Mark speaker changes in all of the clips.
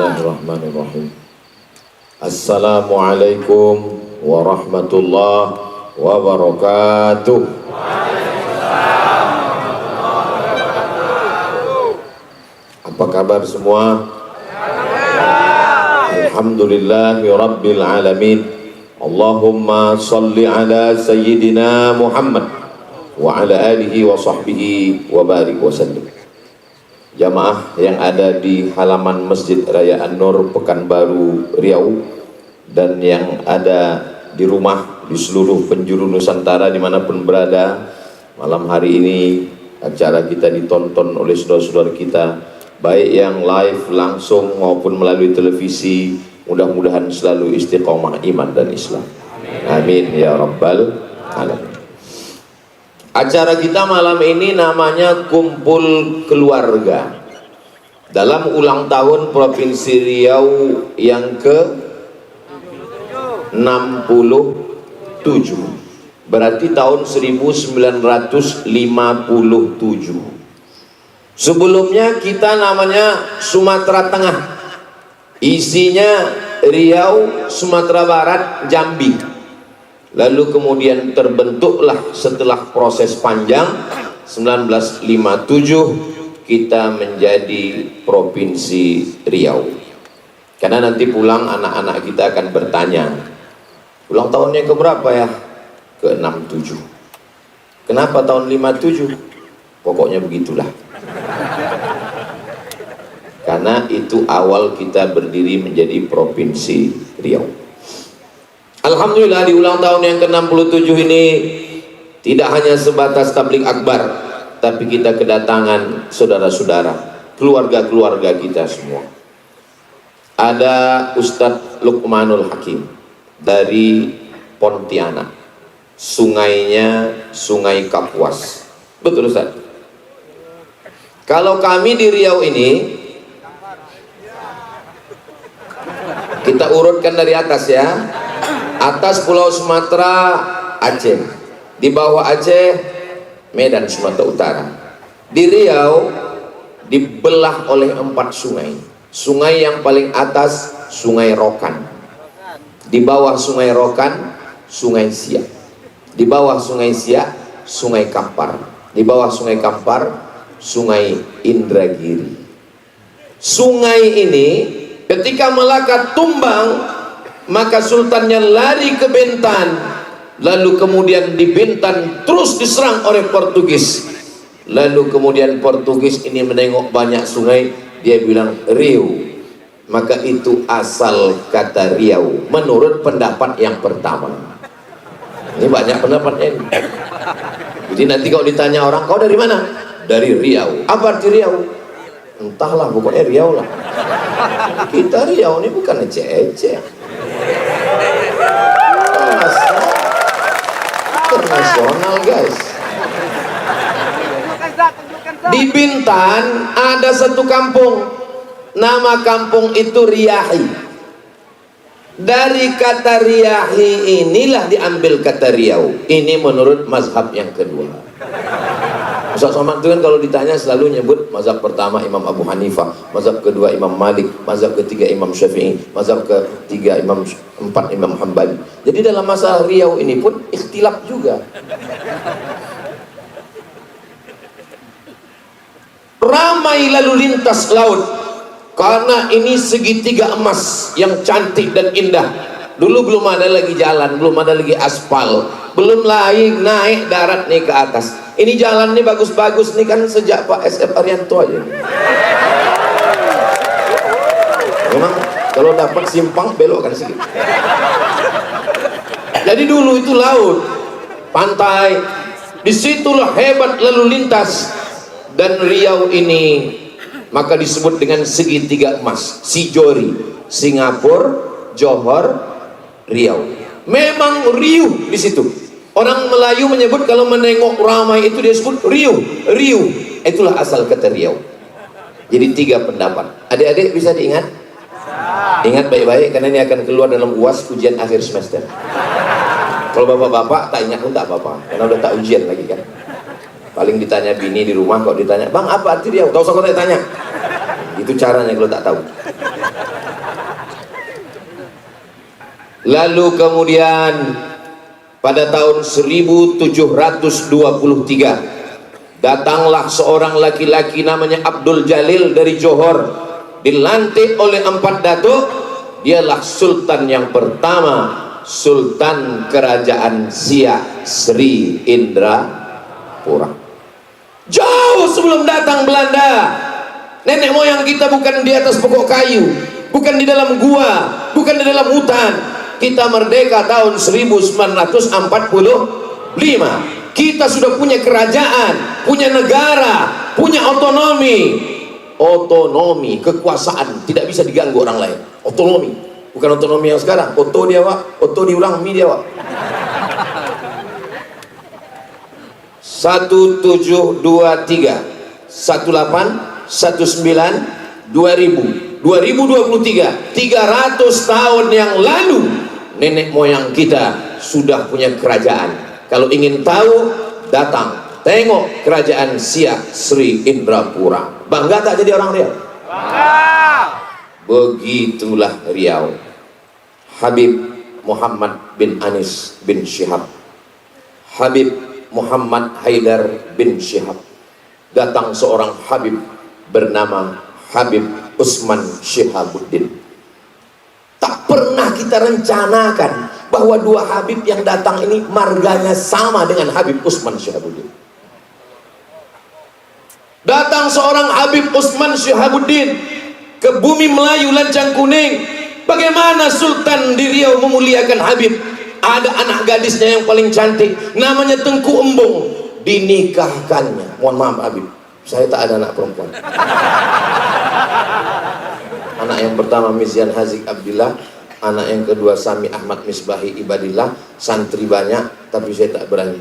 Speaker 1: Bismillahirrahmanirrahim. Assalamualaikum warahmatullahi wabarakatuh. Apa kabar semua? Alhamdulillahi rabbil alamin. Allahumma salli ala sayyidina Muhammad wa ala alihi wa sahbihi wa barik wa sallim. Jamaah yang ada di halaman Masjid Raya An-Nur Pekanbaru Riau dan yang ada di rumah di seluruh penjuru Nusantara dimanapun berada, malam hari ini acara kita ditonton oleh saudara-saudara kita, baik yang live langsung maupun melalui televisi. Mudah-mudahan selalu istiqomah iman dan Islam. Amin ya rabbal alamin. Acara kita malam ini namanya Kumpul Keluarga dalam ulang tahun Provinsi Riau yang ke-67, berarti tahun 1957. Sebelumnya kita namanya Sumatera Tengah, isinya Riau, Sumatera Barat, Jambi. Lalu kemudian terbentuklah setelah proses panjang 1957 kita menjadi Provinsi Riau. Karena nanti pulang anak-anak kita akan bertanya, ulang tahunnya ke berapa ya? Ke-67. Kenapa tahun 57? Pokoknya begitulah. Karena itu awal kita berdiri menjadi Provinsi Riau. Alhamdulillah di ulang tahun yang ke-67 ini tidak hanya sebatas tabligh akbar, tapi kita kedatangan saudara-saudara, keluarga-keluarga kita semua. Ada Ustadz Luqmanul Hakim dari Pontianak, sungainya Sungai Kapuas. Betul Ustadz? Kalau kami di Riau ini, kita urutkan dari atas ya. Atas Pulau Sumatera, Aceh. Di bawah Aceh, Medan, Sumatera Utara. Di Riau dibelah oleh 4 sungai. Sungai yang paling atas Sungai Rokan. Di bawah Sungai Rokan, Sungai Siak. Di bawah Sungai Siak, Sungai Kampar. Di bawah Sungai Kampar, Sungai Indragiri. Sungai ini ketika Melaka tumbang, maka sultannya lari ke Bintan, lalu kemudian di Bintan terus diserang oleh Portugis. Lalu kemudian Portugis ini menengok banyak sungai, dia bilang Riau. Maka itu asal kata Riau menurut pendapat yang pertama. Ini banyak pendapatnya ini. Jadi nanti kalau ditanya orang, kau dari mana? Dari Riau. Apa arti Riau? Entahlah, pokoknya Riau lah. Kita Riau ini bukan ece-ece, internasional guys. Di Bintan ada satu kampung, nama kampung itu Riyahi. Dari kata Riyahi inilah diambil kata Riau. Ini menurut mazhab yang kedua. Ustaz Somad itu kan kalau ditanya selalu nyebut mazhab pertama Imam Abu Hanifah, mazhab kedua Imam Malik, mazhab ketiga Imam Syafi'i, mazhab ketiga empat Imam Hambali. Jadi dalam masalah Riau ini pun ikhtilaf juga. Ramai lalu lintas laut karena ini segitiga emas yang cantik dan indah. Dulu belum ada lagi jalan, belum ada lagi aspal, belum lagi naik darat nih ke atas. Ini jalan nih bagus-bagus nih kan sejak Pak SF Arianto aja. Memang kalau dapat simpang belokkan sedikit. Jadi dulu itu laut, pantai, disitulah hebat lalu lintas. Dan Riau ini maka disebut dengan segitiga emas, Sijori, Singapura, Johor, Riau. Memang riuh di situ. Orang Melayu menyebut kalau menengok ramai itu dia sebut riuh, riuh. Itulah asal kata Riau. Jadi 3 pendapat. Adik-adik bisa diingat? Ingat baik-baik karena ini akan keluar dalam UAS ujian akhir semester. Kalau bapak-bapak tak ingat pun tak apa-apa, karena udah tak ujian lagi kan. Paling ditanya bini di rumah, kok ditanya, bang apa arti Riau? Tahu usah kau tanya. Itu caranya kalau tak tahu. Lalu kemudian pada tahun 1723 datanglah seorang laki-laki namanya Abdul Jalil dari Johor, dilantik oleh 4 datuk. Dialah sultan yang pertama, Sultan Kerajaan Siak Sri Indrapura. Jauh sebelum datang Belanda, nenek moyang kita bukan di atas pokok kayu, bukan di dalam gua, bukan di dalam hutan. Kita merdeka tahun 1945. Kita sudah punya kerajaan, punya negara, punya otonomi. Otonomi, kekuasaan tidak bisa diganggu orang lain. Otonomi, bukan otonomi yang sekarang. Oto dia Wak, oto diulang mi dia Wak. 1723 18 19 2000 2023, 300 tahun yang lalu nenek moyang kita sudah punya kerajaan. Kalau ingin tahu, datang tengok kerajaan Siak Sri Indrapura. Bangga tak jadi orang Riau? Bangga. Begitulah Riau. Habib Muhammad bin Anis bin Syihab, Habib Muhammad Haidar bin Syihab. Datang seorang Habib bernama Habib Usman Syihabuddin. Tak pernah kita rencanakan bahwa 2 Habib yang datang ini marganya sama dengan Habib Usman Syihabuddin. Datang seorang Habib Usman Syihabuddin ke bumi Melayu Lancang Kuning. Bagaimana Sultan di Riau memuliakan Habib? Ada anak gadisnya yang paling cantik, namanya Tengku Embung, dinikahkannya. Mohon maaf Habib, saya tak ada anak perempuan. Anak yang pertama Mizyan Hazik Abdillah, anak yang kedua Sami Ahmad Misbahi Ibadillah. Santri banyak, tapi saya tak berani.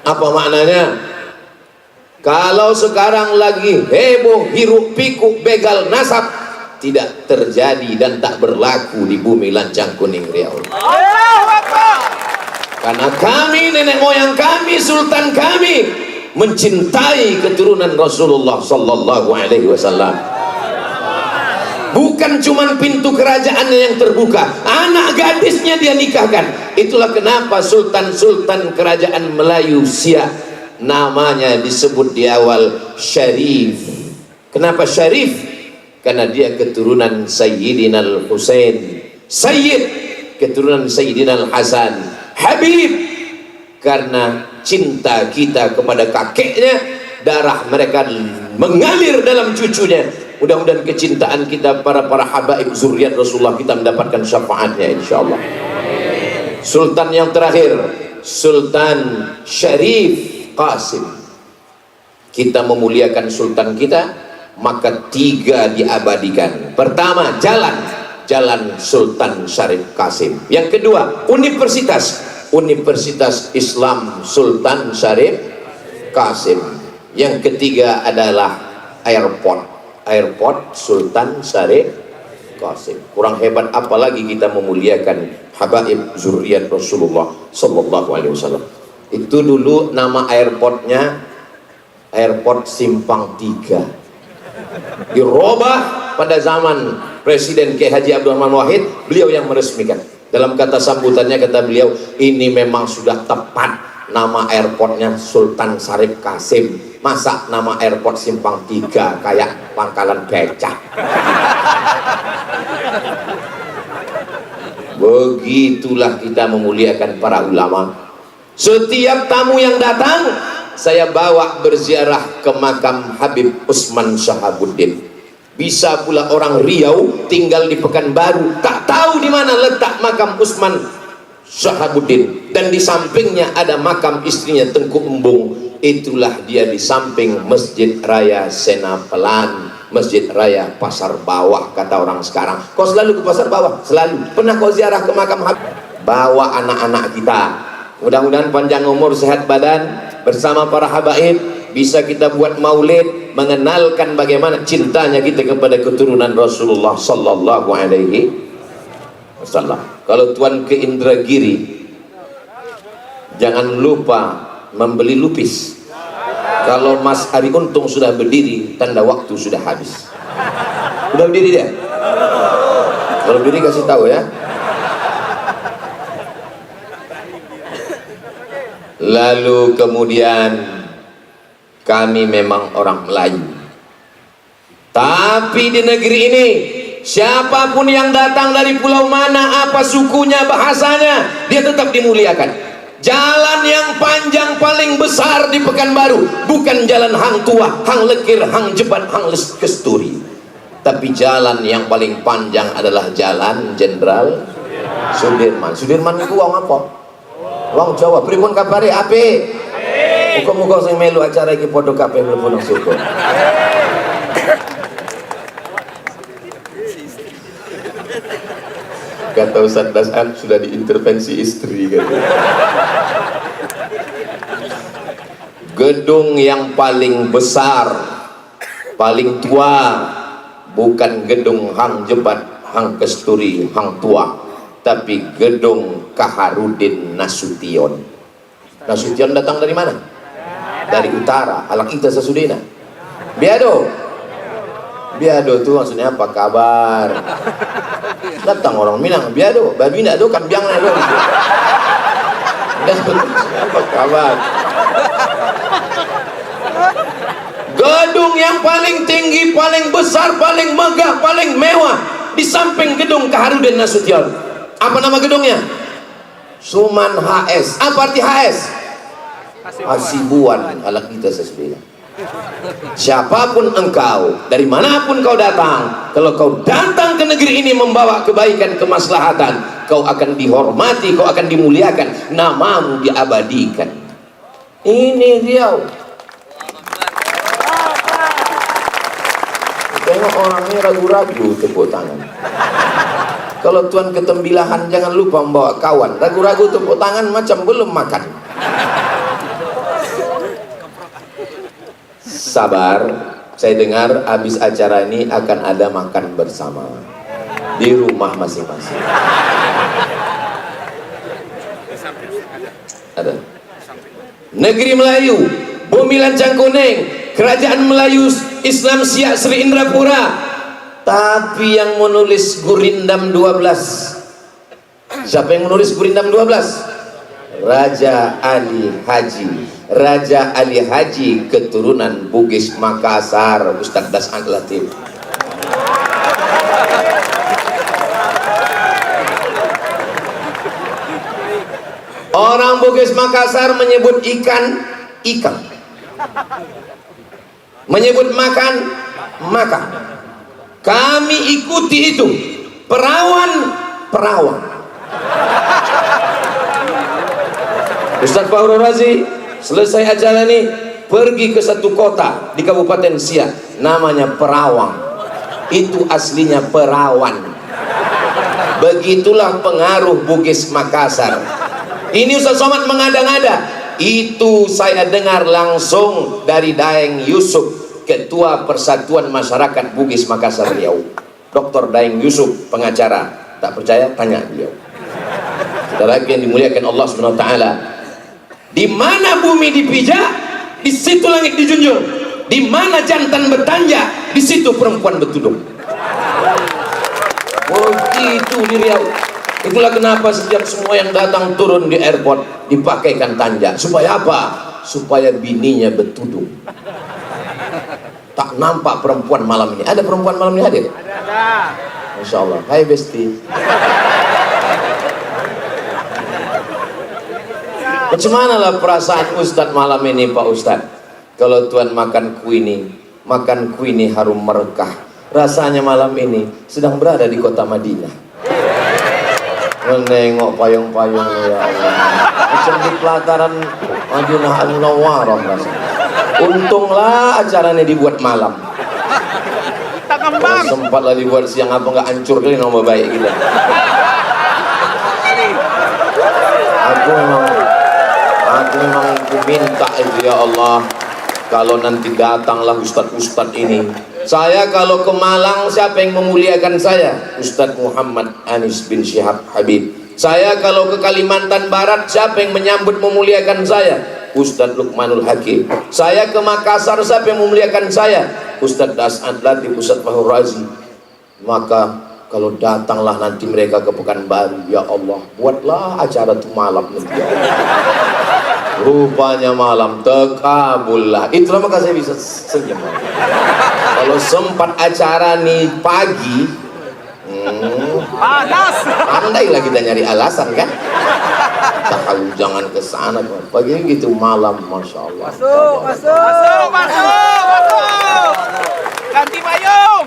Speaker 1: Apa maknanya? Kalau sekarang lagi heboh hiruk pikuk begal nasab, tidak terjadi dan tak berlaku di bumi Lancang Kuning Riau. Karena kami, nenek moyang kami, sultan kami mencintai keturunan Rasulullah Sallallahu Alaihi Wasallam. Bukan cuma pintu kerajaannya yang terbuka, anak gadisnya dia nikahkan. Itulah kenapa sultan-sultan kerajaan Melayu Siak namanya disebut di awal Syarif. Kenapa Syarif? Karena dia keturunan Sayyidina Al-Husain. Sayyid, keturunan Sayyidina Al-Hasan. Habib, karena cinta kita kepada kakeknya, darah mereka mengalir dalam cucunya. Mudah-mudahan kecintaan kita para habaib zuriat Rasulullah kita mendapatkan syafaatnya insyaallah. Sultan yang terakhir, Sultan Syarif Qasim. Kita memuliakan sultan kita, maka 3 diabadikan. Pertama, jalan Sultan Syarif Qasim. Yang kedua, Universitas Islam Sultan Syarif Qasim. Yang ketiga adalah airport Sultan Syarif Qasim. Kurang hebat apalagi kita memuliakan habaib zuriat Rasulullah Sallallahu Alaihi Wasallam. Itu dulu nama airportnya Airport Simpang 3. Dirubah pada zaman Presiden K. Haji Abdul Rahman Wahid, beliau yang meresmikan. Dalam kata sambutannya kata beliau, ini memang sudah tepat nama airportnya Sultan Syarif Qasim. Masa nama airport Simpang 3 kayak pangkalan becak. Begitulah kita memuliakan para ulama. Setiap tamu yang datang, saya bawa berziarah ke makam Habib Usman Syihabuddin. Bisa pula orang Riau tinggal di Pekanbaru, tak tahu di mana letak makam Usman Syihabuddin, dan di sampingnya ada makam istrinya Tengku Embung. Itulah dia di samping Masjid Raya Senapelan, Masjid Raya Pasar Bawah kata orang sekarang. Kau selalu ke Pasar Bawah? Selalu. Pernah kau ziarah ke makam Habib? Bawa anak-anak kita. Mudah-mudahan panjang umur, sehat badan, bersama para habaib bisa kita buat maulid, mengenalkan bagaimana cintanya kita kepada keturunan Rasulullah Sallallahu Alaihi Wasallam. Kalau tuan ke Indragiri, jangan lupa membeli lupis. Kalau Mas Ari Untung sudah berdiri, tanda waktu sudah habis. Udah berdiri dia? Kalau berdiri kasih tahu ya. Lalu kemudian kami memang orang Melayu, tapi di negeri ini siapapun yang datang dari pulau mana, apa sukunya, bahasanya, dia tetap dimuliakan. Jalan yang panjang paling besar di Pekanbaru bukan jalan Hang Tua, Hang Lekir, Hang Jebat, Hang Kesturi, tapi jalan yang paling panjang adalah Jalan Jenderal Sudirman. Sudirman itu wong apa? Wong Jawa. Pripun kabare? Apik. Muga-muga sing melu acara iki padha kabeh mlebu nang surga. Kata Ustaz Dasan sudah diintervensi istri gitu. Gedung yang paling besar, paling tua bukan gedung Hang Jebat, Hang Kesturi, Hang Tua, tapi gedung Kaharudin Nasution. Nasution datang dari mana? Dari utara, Alang Ita Sasudina. Biado. Biado itu maksudnya apa kabar? Datang orang Minang, biado, babi ndak do kan biang do. Apa kabar? Gedung yang paling tinggi, paling besar, paling megah, paling mewah di samping gedung Kaharudin Nasution. Apa nama gedungnya? Suman HS. Apa arti HS? Hasibuan ala kita sesudah. Siapapun engkau, dari manapun kau datang, kalau kau datang ke negeri ini membawa kebaikan, kemaslahatan, kau akan dihormati, kau akan dimuliakan, namamu diabadikan. Ini Riau. Tengok orangnya ragu-ragu tepuk tangan. Kalau tuan ketembilahan jangan lupa membawa kawan. Ragu-ragu tepuk tangan macam belum makan. Sabar, saya dengar habis acara ini akan ada makan bersama di rumah masing-masing. Ada. Negeri Melayu, Bumi Lancang Kuning, Kerajaan Melayu Islam Siak Sri Indrapura. Tapi yang menulis Gurindam 12, siapa yang menulis Gurindam 12? Raja Ali Haji. Raja Ali Haji keturunan Bugis Makassar, Ustaz Dasan Latif. Orang Bugis Makassar menyebut ikan, ikan. Menyebut makan, makan. Kami ikuti itu. Perawan, perawan. Ustaz Fahru Razi selesai acara ini pergi ke satu kota di Kabupaten Siak, namanya Perawang. Itu aslinya perawan. Begitulah pengaruh Bugis Makassar. Ini Ustaz Somad mengada-ngada. Itu saya dengar langsung dari Daeng Yusuf, Ketua Persatuan Masyarakat Bugis Makassar Riau. Dr. Daeng Yusuf, pengacara. Tak percaya tanya beliau. Saudara yang dimuliakan Allah Subhanahu wa taala, di mana bumi dipijak, di situ langit dijunjung. Di mana jantan bertanja, di situ perempuan bertudung. Begitu di Riau. Itulah kenapa setiap semua yang datang turun di airport dipakaikan tanja. Supaya apa? Supaya bininya bertudung. Tak nampak perempuan malam ini. Ada perempuan malam ini hadir? Ada. Masya Allah. Hai Besti. Bagaimana lah perasaan Ustadz malam ini Pak Ustadz? Kalau Tuhan makan kuini harum merekah. Rasanya malam ini sedang berada di kota Madinah. Menengok payung-payung ya Allah. Macam di pelataran Madinah An-Nawwarah rasanya. Untunglah acaranya dibuat malam. Kalau sempatlah dibuat siang apa nggak hancur kali nama baik gitu. Aku memang minta itu ya Allah, kalau nanti datanglah ustadz-ustadz ini, saya kalau ke Malang siapa yang memuliakan saya? Ustadz Muhammad Anis bin Syihab Habib. Saya kalau ke Kalimantan Barat siapa yang menyambut memuliakan saya? Ustadz Lukmanul Hakim. Saya ke Makassar, siapa yang memuliakan saya? Ustadz Das'ad Latif, Ustadz Fahur Razi. Maka kalau datanglah nanti mereka ke Pekanbaru, ya Allah, buatlah acara itu malam nanti. Rupanya malam terkabullah. Itulah maka saya bisa senyum. Kalau sempat acara nih pagi,
Speaker 2: panas.
Speaker 1: pandailah kita nyari alasan kan. Tahu jangan ke sana. Pagi gitu, malam, masya Allah.
Speaker 2: Masuk. Ganti payung.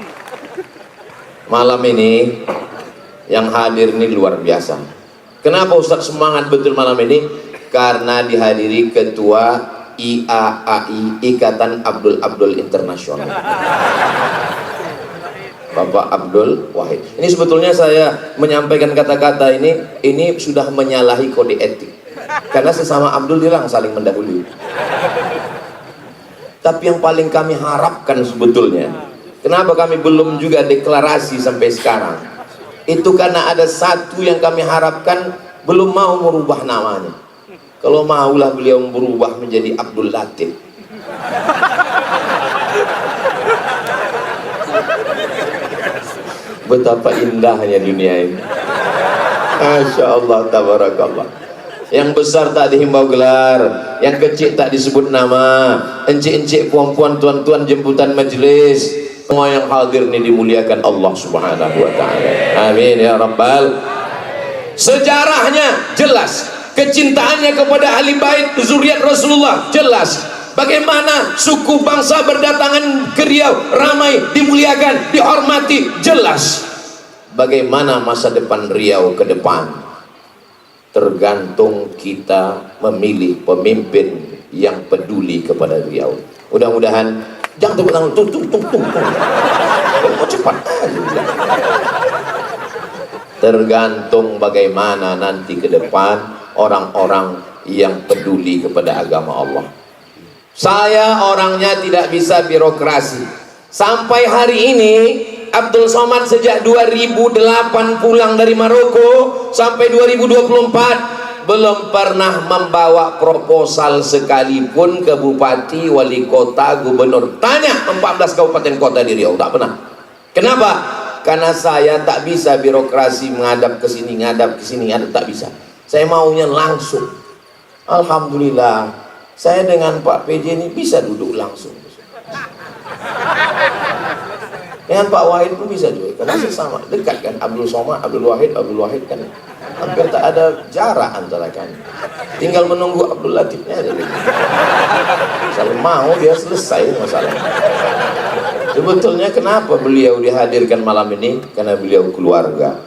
Speaker 1: Malam ini yang hadir ini luar biasa. Kenapa Ustadz semangat betul malam ini? Karena dihadiri Ketua IAAI, Ikatan Abdul Abdul Internasional, Bapak Abdul Wahid. Ini sebetulnya saya menyampaikan kata-kata ini sudah menyalahi kode etik. Karena sesama Abdul bilang saling mendahului. Tapi yang paling kami harapkan sebetulnya, kenapa kami belum juga deklarasi sampai sekarang, itu karena ada satu yang kami harapkan belum mau merubah namanya. Kalau maulah beliau berubah menjadi Abdul Latif. Betapa indahnya dunia ini. Masya Allah, tabarakallah. Yang besar tak dihimbau gelar, yang kecil tak disebut nama, encik-encik, puan-puan, tuan-tuan, jemputan majelis, semua yang hadir ini dimuliakan Allah Subhanahu wa ta'ala. Amin ya rabbal. Sejarahnya jelas, kecintaannya kepada ahli bait zuriat Rasulullah jelas. Bagaimana suku bangsa berdatangan ke Riau, ramai, dimuliakan, dihormati, jelas. Bagaimana masa depan Riau ke depan, tergantung kita memilih pemimpin yang peduli kepada Riau. Mudah-mudahan jangan tepuk tangan tung. Mau cepat aja. Tergantung bagaimana nanti ke depan orang-orang yang peduli kepada agama Allah. Saya orangnya tidak bisa birokrasi. Sampai hari ini Abdul Somad sejak 2008 pulang dari Maroko sampai 2024 belum pernah membawa proposal sekalipun ke bupati, wali kota, gubernur. Tanya 14 kabupaten kota di Riau, tak pernah. Kenapa? Karena saya tak bisa birokrasi, menghadap ke sini, ngadap ke sini, tak bisa. Saya maunya langsung. Alhamdulillah, saya dengan Pak PJ ini bisa duduk langsung. Dengan Pak Wahid pun bisa juga, karena sesama dekat kan. Abdul Somad, Abdul Wahid kan hampir tak ada jarak antara kami. Tinggal menunggu Abdul Latifnya aja. Kalau mau dia selesai masalah. Sebetulnya kenapa beliau dihadirkan malam ini? Karena beliau keluarga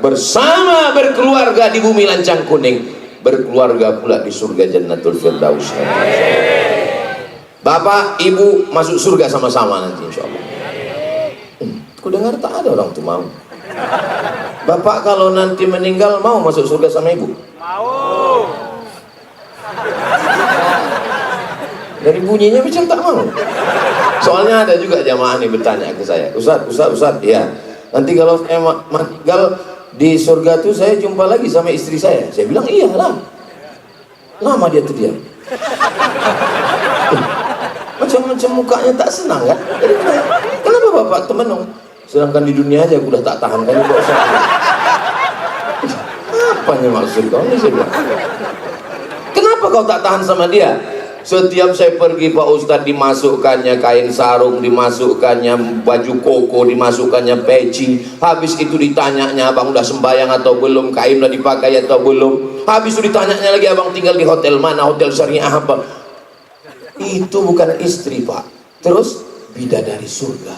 Speaker 1: bersama, berkeluarga di bumi lancang kuning, berkeluarga pula di surga Jannatul Firdaus. Bapak, ibu masuk surga sama-sama nanti insya Allah. Aku dengar tak ada orang tuh mau. Bapak kalau nanti meninggal mau masuk surga sama ibu?
Speaker 2: Mau.
Speaker 1: Dari bunyinya macam tak mau. Soalnya ada juga jamaah nih bertanya ke saya, Ustaz, ya. Nanti kalau saya meninggal di surga tuh saya jumpa lagi sama istri saya. Saya bilang iyalah. Lama dia tuh dia. Macam-macam mukanya tak senang kan? Jadi, kenapa bapak temenung? Sedangkan di dunia aja aku udah tak tahan kan kok saya. Apanya maksud kau ini? Saya bilang. Kenapa kau tak tahan sama dia? Setiap saya pergi Pak Ustadz dimasukkannya kain sarung, dimasukkannya baju koko, dimasukkannya peci. Habis itu ditanyanya abang udah sembahyang atau belum, kain udah dipakai atau belum. Habis itu ditanyanya lagi abang tinggal di hotel mana, hotel syariah apa. Itu bukan istri Pak. Terus bidadari surga.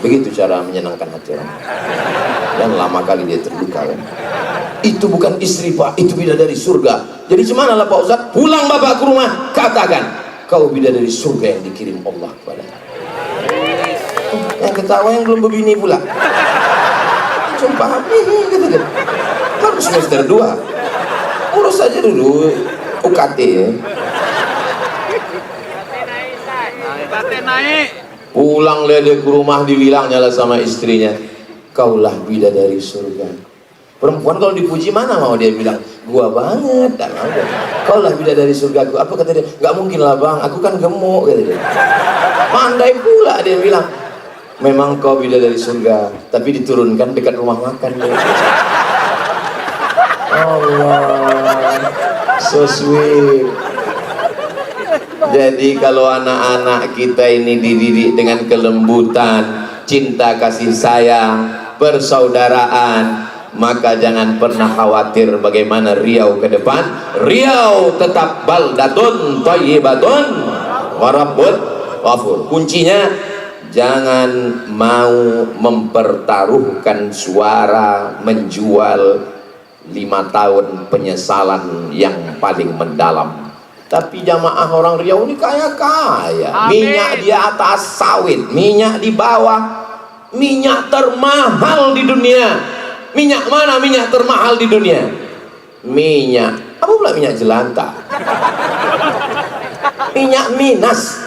Speaker 1: Begitu cara menyenangkan hati orang. Dan lama kali dia terluka kan. Itu bukan istri Pak, itu bidadari surga. Jadi gimana lah Pak Ustadz? Pulang bapak ke rumah, katakan kau bidadari surga yang dikirim Allah kepada. Yang ketawa yang belum berbini pula. Sumpah, gitu. Harus semester 2. Urus saja dulu UKT ya.
Speaker 2: Naik.
Speaker 1: Pulang dia ke rumah dibilangnya lah sama istrinya, kaulah bidadari surga. Perempuan kalau dipuji mana mau dia bilang, Gua banget. Kau lah bidadari surgaku. Apa kata dia? Nggak mungkin lah bang, aku kan gemuk, kata dia. Pandai pula dia bilang, memang kau bidadari surga, tapi diturunkan dekat rumah makan dia. Allah, so sweet. Jadi kalau anak-anak kita ini dididik dengan kelembutan, cinta kasih sayang, persaudaraan, maka jangan pernah khawatir bagaimana Riau ke depan. Riau tetap baldatun thayyibatun wa rabbun ghafur. Kuncinya jangan mau mempertaruhkan suara, menjual 5 tahun penyesalan yang paling mendalam. Tapi jamaah orang Riau ini kaya-kaya. Minyak di atas sawit, minyak di bawah, minyak termahal di dunia. Minyak mana minyak termahal di dunia? Minyak, apa pula minyak jelantah? Minyak Minas.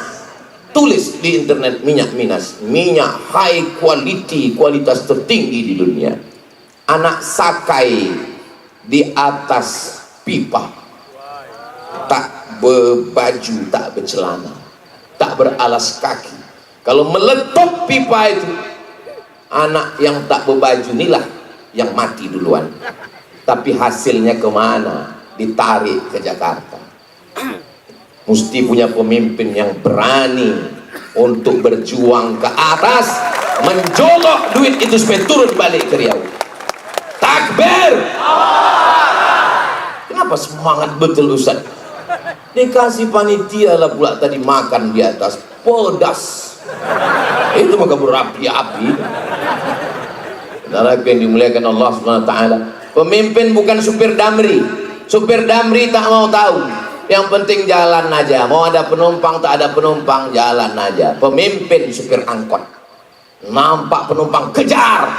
Speaker 1: Tulis di internet minyak Minas, minyak high quality, kualitas tertinggi di dunia. Anak sakai di atas pipa, tak berbaju, tak bercelana, tak beralas kaki. Kalau meletup pipa itu, anak yang tak berbaju inilah yang mati duluan. Tapi hasilnya kemana? Ditarik ke Jakarta. Mesti punya pemimpin yang berani untuk berjuang ke atas, menjolok duit itu supaya turun balik ke Riau. Takbir! Kenapa semangat betul Ustaz? Dikasih panitia lah pula tadi makan di atas pedas. Itu maka berapi-api. Saudara yang dimuliakan Allah Subhanahu wa taala, pemimpin bukan supir damri. Supir damri tak mau tahu. Yang penting jalan aja. Mau ada penumpang tak ada penumpang, jalan aja. Pemimpin supir angkot. Nampak penumpang kejar.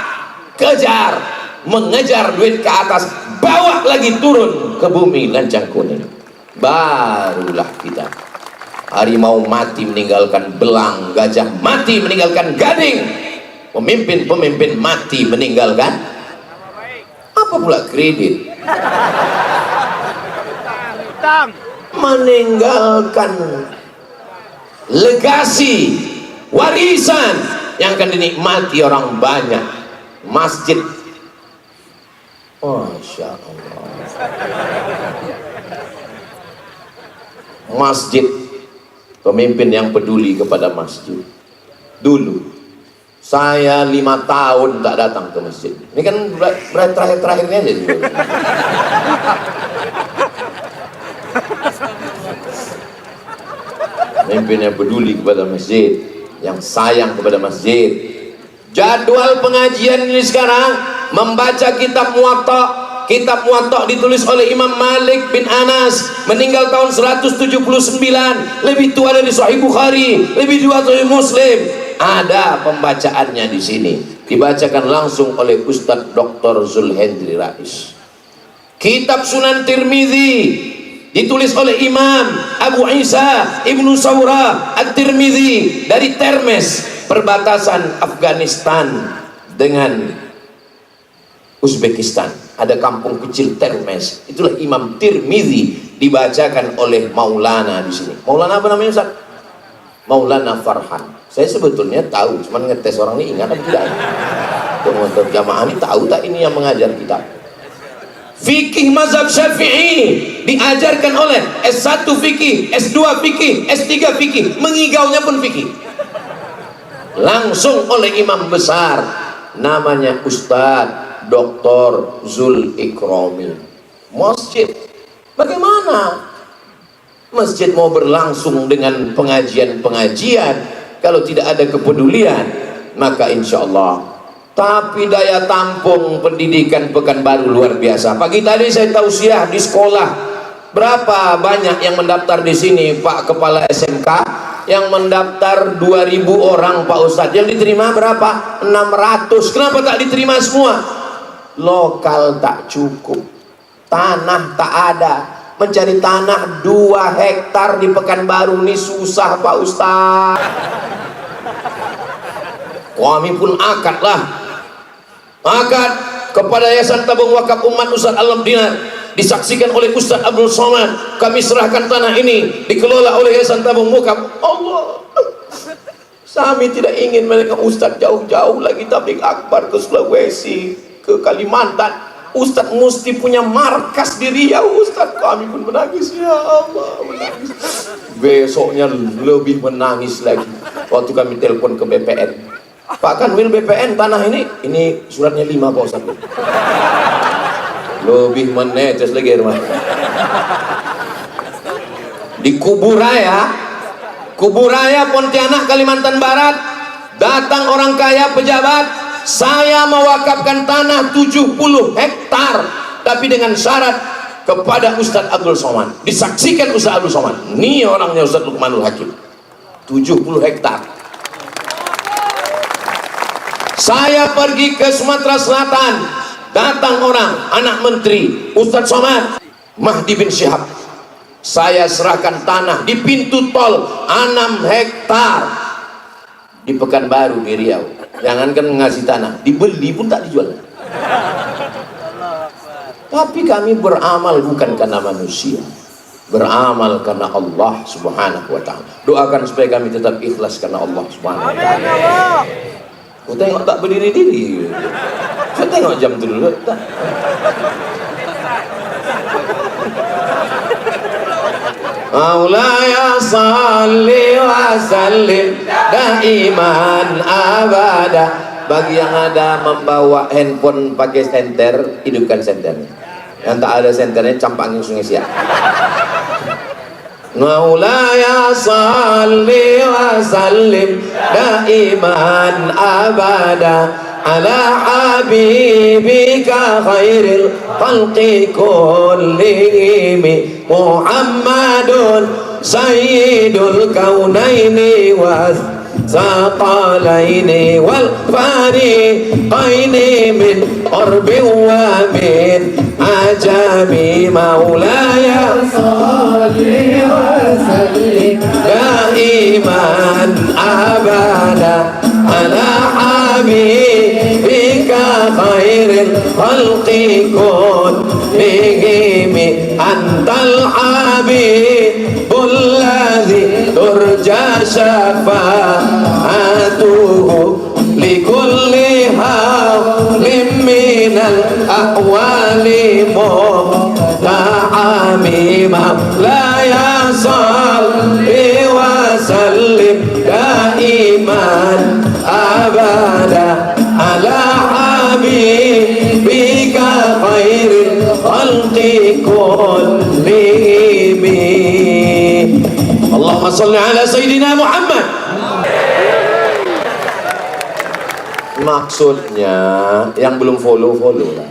Speaker 1: Kejar, mengejar duit ke atas, bawa lagi turun ke bumi lancang kuning. Barulah kita. Harimau mati meninggalkan belang, gajah mati meninggalkan gading. Pemimpin-pemimpin mati meninggalkan apa pula kredit, meninggalkan legasi, warisan yang akan dinikmati orang banyak. Masjid, Masya Allah, masjid, pemimpin yang peduli kepada masjid. Dulu saya 5 tahun tak datang ke masjid. Ini kan terakhir-terakhirnya aja juga. Pemimpin yang peduli kepada masjid, yang sayang kepada masjid. Jadwal pengajian ini sekarang membaca kitab Muwatta. Kitab Muwatta ditulis oleh Imam Malik bin Anas, meninggal tahun 179, lebih tua dari Sahih Bukhari, lebih tua dari Muslim. Ada pembacaannya di sini, dibacakan langsung oleh Ustadz Dr. Zulhendri Rais. Kitab Sunan Tirmizi ditulis oleh Imam Abu Isa Ibnu Saura At-Tirmizi dari Termes, perbatasan Afghanistan dengan Uzbekistan. Ada kampung kecil Termes, itulah Imam Tirmizi, dibacakan oleh Maulana di sini. Maulana apa namanya Ustaz? Maulana Farhan. Saya sebetulnya tahu, cuman ngetes orang ini ingat atau tidak. Penonton jamaah ini tahu tak ini yang mengajar kita. Fikih mazhab Syafi'i diajarkan oleh S1 fikih, S2 fikih, S3 fikih, mengigaunya pun fikih. Langsung oleh imam besar namanya Ustadz Dr. Zul Ikrami. Masjid, bagaimana masjid mau berlangsung dengan pengajian-pengajian kalau tidak ada kepedulian? Maka insya Allah. Tapi daya tampung pendidikan Pekanbaru luar biasa. Pagi tadi saya tausiah di sekolah. Berapa banyak yang mendaftar di sini Pak Kepala SMK? Yang mendaftar 2000 orang Pak Ustadz. Yang diterima berapa? 600. Kenapa tak diterima semua? Lokal tak cukup, tanah tak ada. Mencari tanah 2 hektar di Pekanbaru ini susah Pak Ustadz. Kami pun akad kepada Yayasan Tabung Wakaf Umat Ustadz Alam Dinar. disaksikan oleh Ustaz Abdul Somad. Kami serahkan tanah ini dikelola oleh Yayasan Tabung Mukam. Allah, kami tidak ingin mereka Ustaz jauh-jauh lagi tabligh akbar ke Sulawesi, ke Kalimantan. Ustaz mesti punya markas di Riau. Ustaz, kami pun menangis, ya Allah, menangis. Besoknya lebih menangis lagi waktu kami telepon ke BPN. Pak Kanwil, BPN tanah ini suratnya 5 Pak Ustaz. Lebih menetes lagi rumah. Di Kuburaya Pontianak, Kalimantan Barat, datang orang kaya pejabat. Saya mewakafkan tanah 70 hektar, tapi dengan syarat kepada Ustadz Abdul Somad. Disaksikan Ustadz Abdul Somad. Ini orangnya Ustadz Lukmanul Hakim. 70 hektar. Saya pergi ke Sumatera Selatan, datang orang, anak menteri, Ustadz Somad, Mahdi bin Syihab. Saya serahkan tanah di pintu tol 6 hektar di Pekanbaru di Riau. Jangankan ngasih tanah, dibeli pun tak dijual. Tapi kami beramal bukan karena manusia, beramal karena Allah Subhanahu wa ta'ala. Doakan supaya kami tetap ikhlas karena Allah Subhanahu wa ta'ala. Kau tengok tak berdiri-diri. Saya tengok jam tu dulu tak. Maulaya salli wa sallim daiman abada. Bagi yang ada membawa handphone pakai senter, hidupkan senternya. Yang tak ada senternya, campangin Sungai Siak. Maulaya salli wa sallim daiman abada ala habibika khairil khalqi kullihim Muhammadun sayyidul kaunaini was saqalaini wal fariqaini min qarbin wa min ajami. Maulaya salli wa sallim daiman abada ala habibika khairil khalqi kullihim antal habibul ladzi turja syafa'atuhu likulli hawlim minal ahwali muhta'ami. Maulaya salli wa sallim daiman abada ala habibika khairil khalqi kullihim. Allahumma salli ala Sayyidina Muhammad. Maksudnya yang belum follow lah.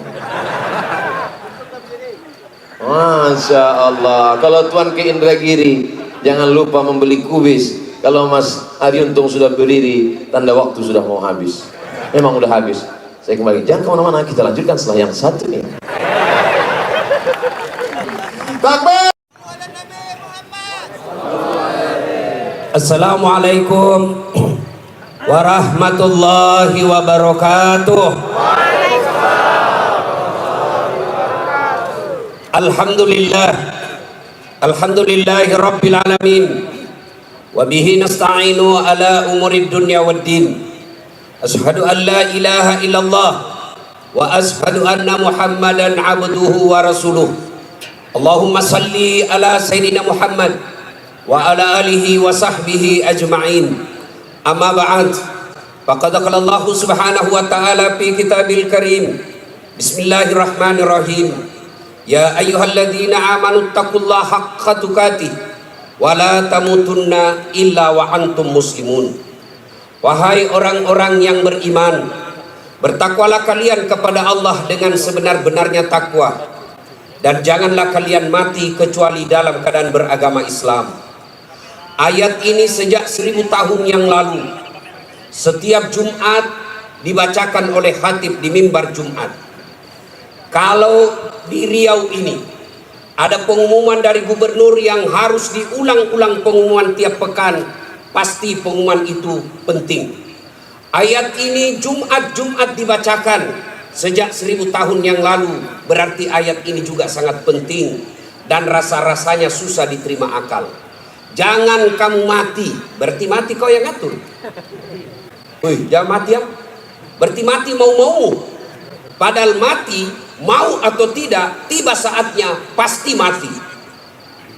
Speaker 1: Masya Allah. Kalau Tuan ke Indragiri, jangan lupa membeli kubis. Kalau Mas Ariuntung sudah berdiri, tanda waktu sudah mau habis. Memang udah habis. Saya kembali. Jangan kemana-mana, kita lanjutkan setelah yang satu ini. Takbir.
Speaker 3: Assalamualaikum warahmatullahi wabarakatuh. Alhamdulillahi rabbil alamin. Wabihi nasta'inu ala umurid dunya waddin. Ashhadu an la ilaha illallah wa ashhadu anna Muhammadan abduhu wa rasuluh. Allahumma salli ala Sayyidina Muhammad wa ala alihi wa sahbihi ajma'in. Amma ba'd. Faqad qala Allah subhanahu wa ta'ala fi kitabil karim. Bismillahirrahmanirrahim. Ya ayyuhalladzina amanu taqullaha haqqa tuqatih wa la tamutunna illa wa antum muslimun. Wahai orang-orang yang beriman, bertakwalah kalian kepada Allah dengan sebenar-benarnya takwa, dan janganlah kalian mati kecuali dalam keadaan beragama Islam. Ayat ini sejak 1000 tahun yang lalu setiap Jumat dibacakan oleh khatib di mimbar Jumat. Kalau di Riau ini ada pengumuman dari gubernur yang harus diulang-ulang pengumuman tiap pekan, pasti pengumuman itu penting. Ayat ini Jumat dibacakan sejak 1000 tahun yang lalu. Berarti ayat ini juga sangat penting dan rasa-rasanya susah diterima akal. Jangan kamu mati, berarti mati kau yang ngatur. Wih, jangan mati ya. Berarti mati mau-mau. Padahal mati, mau atau tidak, tiba saatnya pasti mati.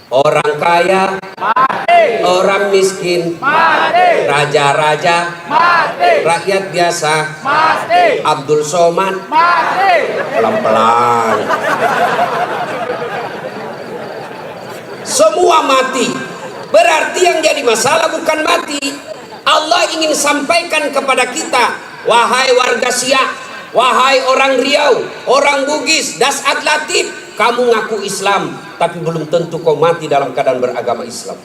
Speaker 3: Orang kaya mati, orang miskin mati, raja-raja mati, rakyat biasa mati, Abdul Somad mati. Pelan-pelan. Semua mati. Berarti yang jadi masalah bukan mati. Allah ingin sampaikan kepada kita, wahai warga Siak, wahai orang Riau, orang Bugis, Dasat Latif, kamu ngaku Islam, tapi belum tentu kau mati dalam keadaan beragama Islam.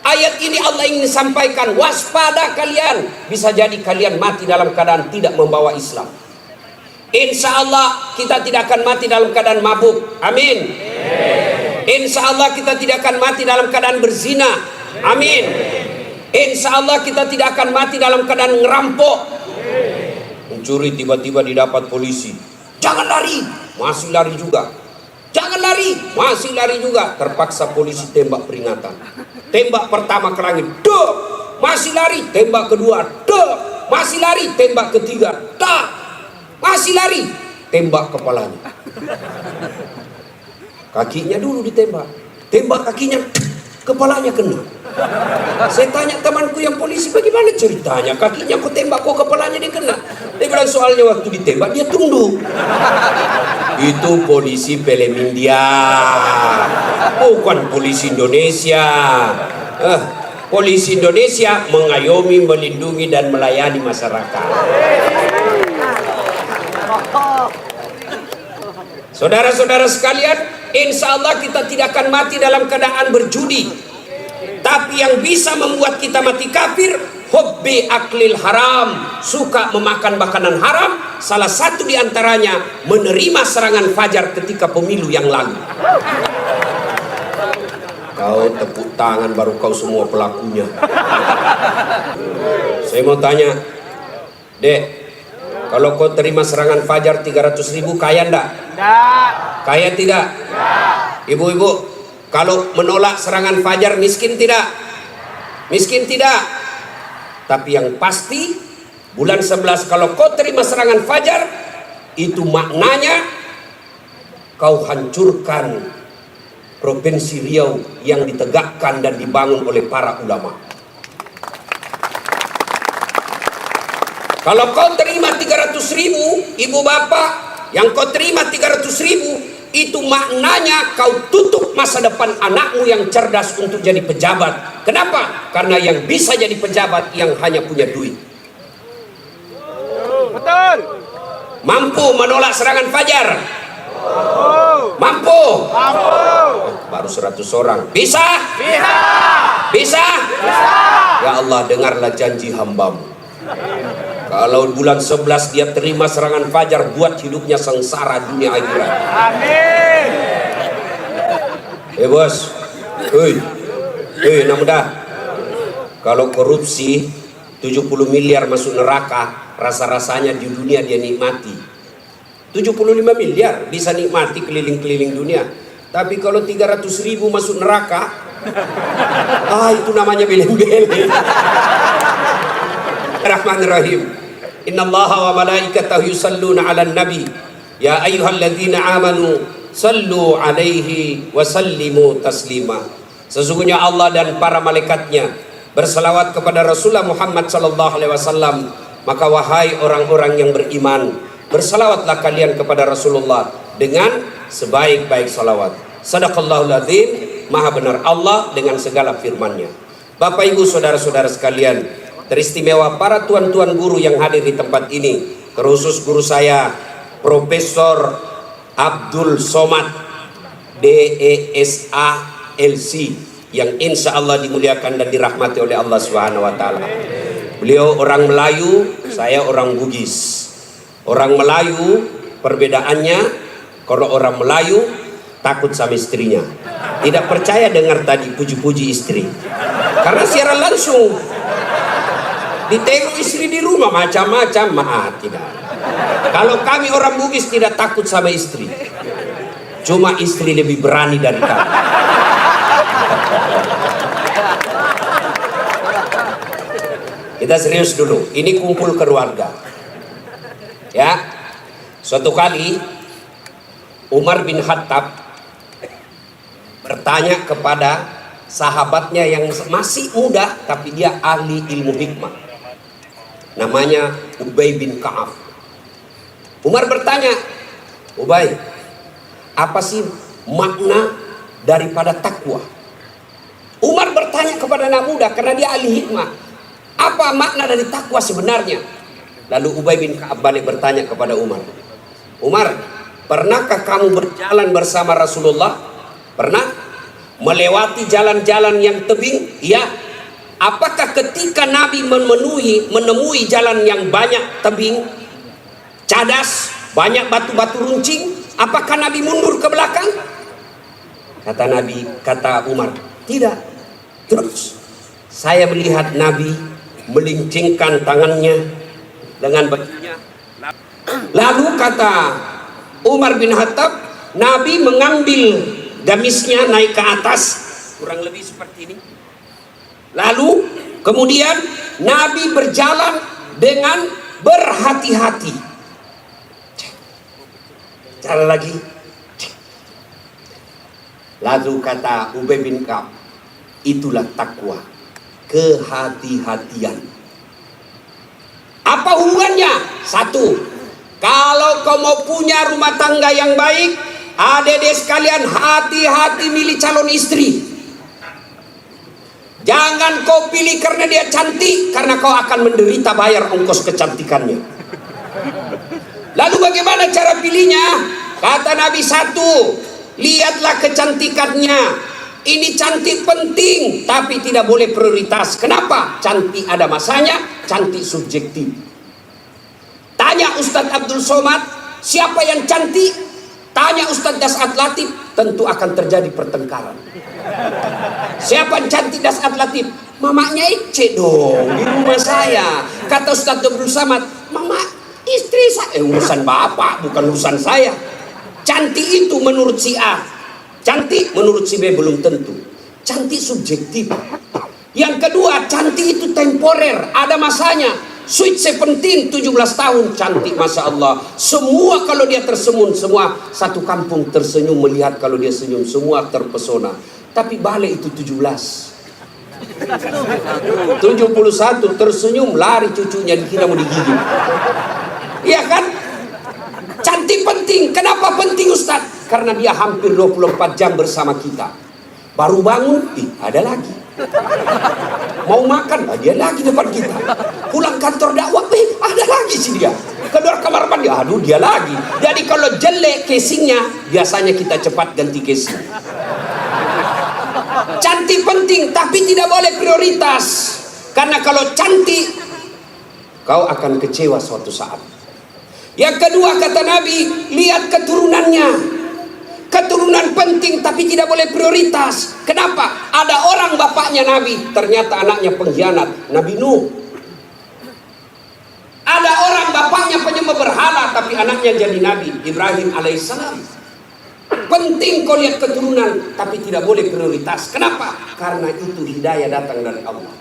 Speaker 3: Ayat ini Allah ingin sampaikan, waspada kalian, bisa jadi kalian mati dalam keadaan tidak membawa Islam. Insya Allah kita tidak akan mati dalam keadaan mabuk, amin. Insya Allah kita tidak akan mati dalam keadaan berzina, amin. Insya Allah kita tidak akan mati dalam keadaan ngerampok, mencuri tiba-tiba didapat polisi, jangan lari, masih lari juga. Jangan lari, masih lari juga. Terpaksa polisi tembak peringatan. Tembak pertama ke langit, dok, masih lari. Tembak kedua, dok, masih lari. Tembak ketiga, tak, masih lari. Tembak kepalanya. Kakinya dulu ditembak. Tembak kakinya, kepalanya kena. Saya tanya temanku yang polisi, bagaimana ceritanya? Kakinya kok tembak, kok kepalanya dia kena? Dia bilang soalnya waktu ditembak dia tunduk. Itu polisi film India, bukan polisi Indonesia. Polisi Indonesia mengayomi, melindungi dan melayani masyarakat. Saudara-saudara sekalian, insya Allah kita tidak akan mati dalam keadaan berjudi. Tapi yang bisa membuat kita mati kafir, hubbi aklil haram, suka memakan makanan haram. Salah satu diantaranya menerima serangan fajar ketika pemilu yang lalu. Kau tepuk tangan baru kau semua pelakunya. Saya mau tanya, Dek, kalau kau terima serangan fajar 300.000, kaya ndak?
Speaker 2: Enggak.
Speaker 3: Kaya tidak? Ibu-ibu, kalau menolak serangan fajar miskin tidak? Miskin tidak. Tapi yang pasti bulan 11 kalau kau terima serangan fajar, itu maknanya kau hancurkan Provinsi Riau yang ditegakkan dan dibangun oleh para ulama. Kalau kau terima 300.000, ibu bapak, yang kau terima 300.000, itu maknanya kau tutup masa depan anakmu yang cerdas untuk jadi pejabat. Kenapa? Karena yang bisa jadi pejabat yang hanya punya duit.
Speaker 2: Betul.
Speaker 3: Mampu menolak serangan fajar? Mampu?
Speaker 2: Mampu.
Speaker 3: Baru 100 orang. Bisa?
Speaker 2: Bisa.
Speaker 3: Bisa?
Speaker 2: Bisa.
Speaker 3: Ya Allah, dengarlah janji hambamu. Kalau bulan 11 dia terima serangan fajar, buat hidupnya sengsara dunia akhirat.
Speaker 2: Amin.
Speaker 3: Bos, namudah. Kalau korupsi 70 miliar masuk neraka, rasa-rasanya di dunia dia nikmati. 75 miliar bisa nikmati keliling-keliling dunia. Tapi kalau 300.000 masuk neraka, itu namanya beleng-beleng. Rahmanirrahim. Innallaha wa malaikatahu yusalluna 'alan nabi ya ayyuhalladzina amanu sallu 'alaihi wa sallimu taslima. Sesungguhnya Allah dan para malaikatnya berselawat kepada Rasulullah Muhammad sallallahu alaihi wasallam, maka wahai orang-orang yang beriman, berselawatlah kalian kepada Rasulullah dengan sebaik-baik salawat. Sadaqallahul azim, maha benar Allah dengan segala firman-Nya. Bapak Ibu saudara-saudara sekalian, teristimewa para tuan-tuan guru yang hadir di tempat ini, terkhusus guru saya Profesor Abdul Somad DESALC yang insya Allah dimuliakan dan dirahmati oleh Allah Subhanahu wa Ta'ala. Beliau orang Melayu, saya orang Bugis. Orang Melayu perbedaannya, kalau orang Melayu takut sama istrinya, tidak percaya dengar tadi puji-puji istri, karena siaran langsung. Ditengok istri di rumah macam-macam, tidak. Kalau kami orang Bugis tidak takut sama istri, cuma istri lebih berani dari kami. Kita serius dulu, ini kumpul keluarga. Ya, suatu kali Umar bin Khattab bertanya kepada sahabatnya yang masih muda tapi dia ahli ilmu hikmah, namanya Ubay bin Ka'ab. Umar bertanya, Ubay, apa sih makna daripada takwa? Umar bertanya kepada anak muda karena dia ahli hikmah, apa makna dari takwa sebenarnya? Lalu Ubay bin Ka'ab balik bertanya kepada Umar, Umar, pernahkah kamu berjalan bersama Rasulullah? Pernah? Melewati jalan-jalan yang tebing? Ya. Apakah ketika Nabi menemui jalan yang banyak tebing, cadas, banyak batu-batu runcing, apakah Nabi mundur ke belakang? Kata Umar, tidak. Terus saya melihat Nabi melincingkan tangannya dengan bajunya. Lalu kata Umar bin Khattab, Nabi mengambil gamisnya naik ke atas, kurang lebih seperti ini. Lalu kemudian Nabi berjalan dengan berhati-hati. Cara lagi. Lalu kata Ubay bin Ka'ab, itulah takwa, kehati-hatian. Apa hubungannya? Satu, kalau kau mau punya rumah tangga yang baik, adik-adik sekalian, hati-hati milih calon istri. Jangan kau pilih karena dia cantik, karena kau akan menderita bayar ongkos kecantikannya. Lalu bagaimana cara pilihnya? Kata Nabi, satu, lihatlah kecantikannya. Ini cantik penting, tapi tidak boleh prioritas. Kenapa? Cantik ada masanya, cantik subjektif. Tanya Ustadz Abdul Somad, siapa yang cantik? Tanya Ustadz Das'ad Latif, tentu akan terjadi pertengkaran. Siapa yang cantik Das'ad Latif? Mamanya Ece dong, di rumah saya. Kata Ustadz Abdul Somad, mama istri saya. Urusan bapak, bukan urusan saya. Cantik itu menurut si A, cantik menurut si B belum tentu. Cantik subjektif. Yang kedua, cantik itu temporer, ada masanya. Sweet 17, 17 tahun, cantik Masya Allah. Semua kalau dia tersenyum, semua satu kampung tersenyum melihat kalau dia senyum, semua terpesona. Tapi balik itu 71 tersenyum, lari cucunya dikira mau digigit. Iya kan? Cantik penting. Kenapa penting Ustaz? Karena dia hampir 24 jam bersama kita. Baru bangun, ada lagi. Mau makan, dia lagi depan kita. Pulang kantor dakwah, ada lagi sih dia. Keluar kamar mandi, aduh dia lagi. Jadi kalau jelek casingnya, biasanya kita cepat ganti casing. Cantik penting, tapi tidak boleh prioritas. Karena kalau cantik, kau akan kecewa suatu saat. Yang kedua kata Nabi, lihat keturunannya. Keturunan penting tapi tidak boleh prioritas. Kenapa? Ada orang bapaknya Nabi, ternyata anaknya pengkhianat, Nabi Nuh. Ada orang bapaknya penyembah berhala tapi anaknya jadi Nabi, Ibrahim alaihissalam. Penting kau lihat keturunan tapi tidak boleh prioritas. Kenapa? Karena itu hidayah datang dari Allah.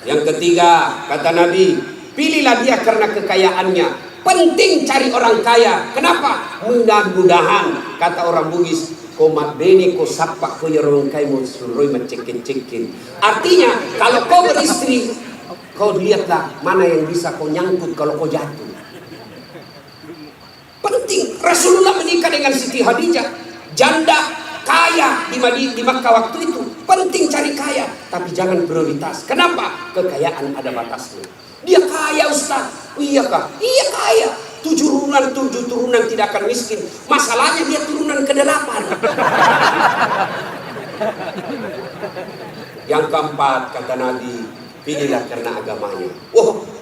Speaker 3: Yang ketiga kata Nabi, pilihlah dia karena kekayaannya. Penting cari orang kaya. Kenapa? Mudah-mudahan kata orang Bugis, komat bene ko sapak ko yorong kai mo suroy macekin-cekin. Artinya kalau kau beristri, kau lihatlah mana yang bisa kau nyangkut kalau kau jatuh. Penting. Rasulullah menikah dengan Siti Khadijah, janda kaya di Makkah waktu itu. Penting cari kaya, tapi jangan prioritas. Kenapa? Kekayaan ada batasnya. Dia kaya Ustaz. Iya kah? Iya kaya. 7 turunan tidak akan miskin. Masalahnya dia turunan ke-8. Yang keempat kata Nabi, pilihlah karena agamanya.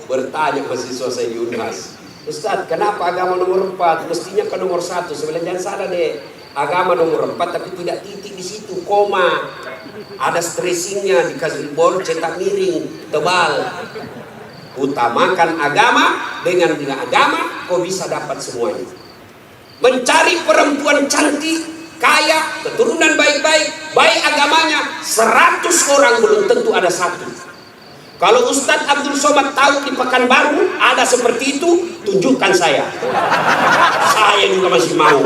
Speaker 3: Bertanya mahasiswa saya di Unhas, Ustaz, kenapa agama nomor 4? Mestinya ke nomor 1. Sebenarnya jangan salah deh. Agama nomor 4 tapi tidak titik di situ, koma. ada stressingnya, dikasih bor cetak miring tebal. Utamakan agama, dengan agama kau bisa dapat semuanya. Mencari perempuan cantik, kaya, keturunan baik-baik, baik agamanya, 100 orang belum tentu ada satu. Kalau Ustadz Abdul Somad tahu di Pekanbaru ada seperti itu, tunjukkan saya. Saya juga masih mau.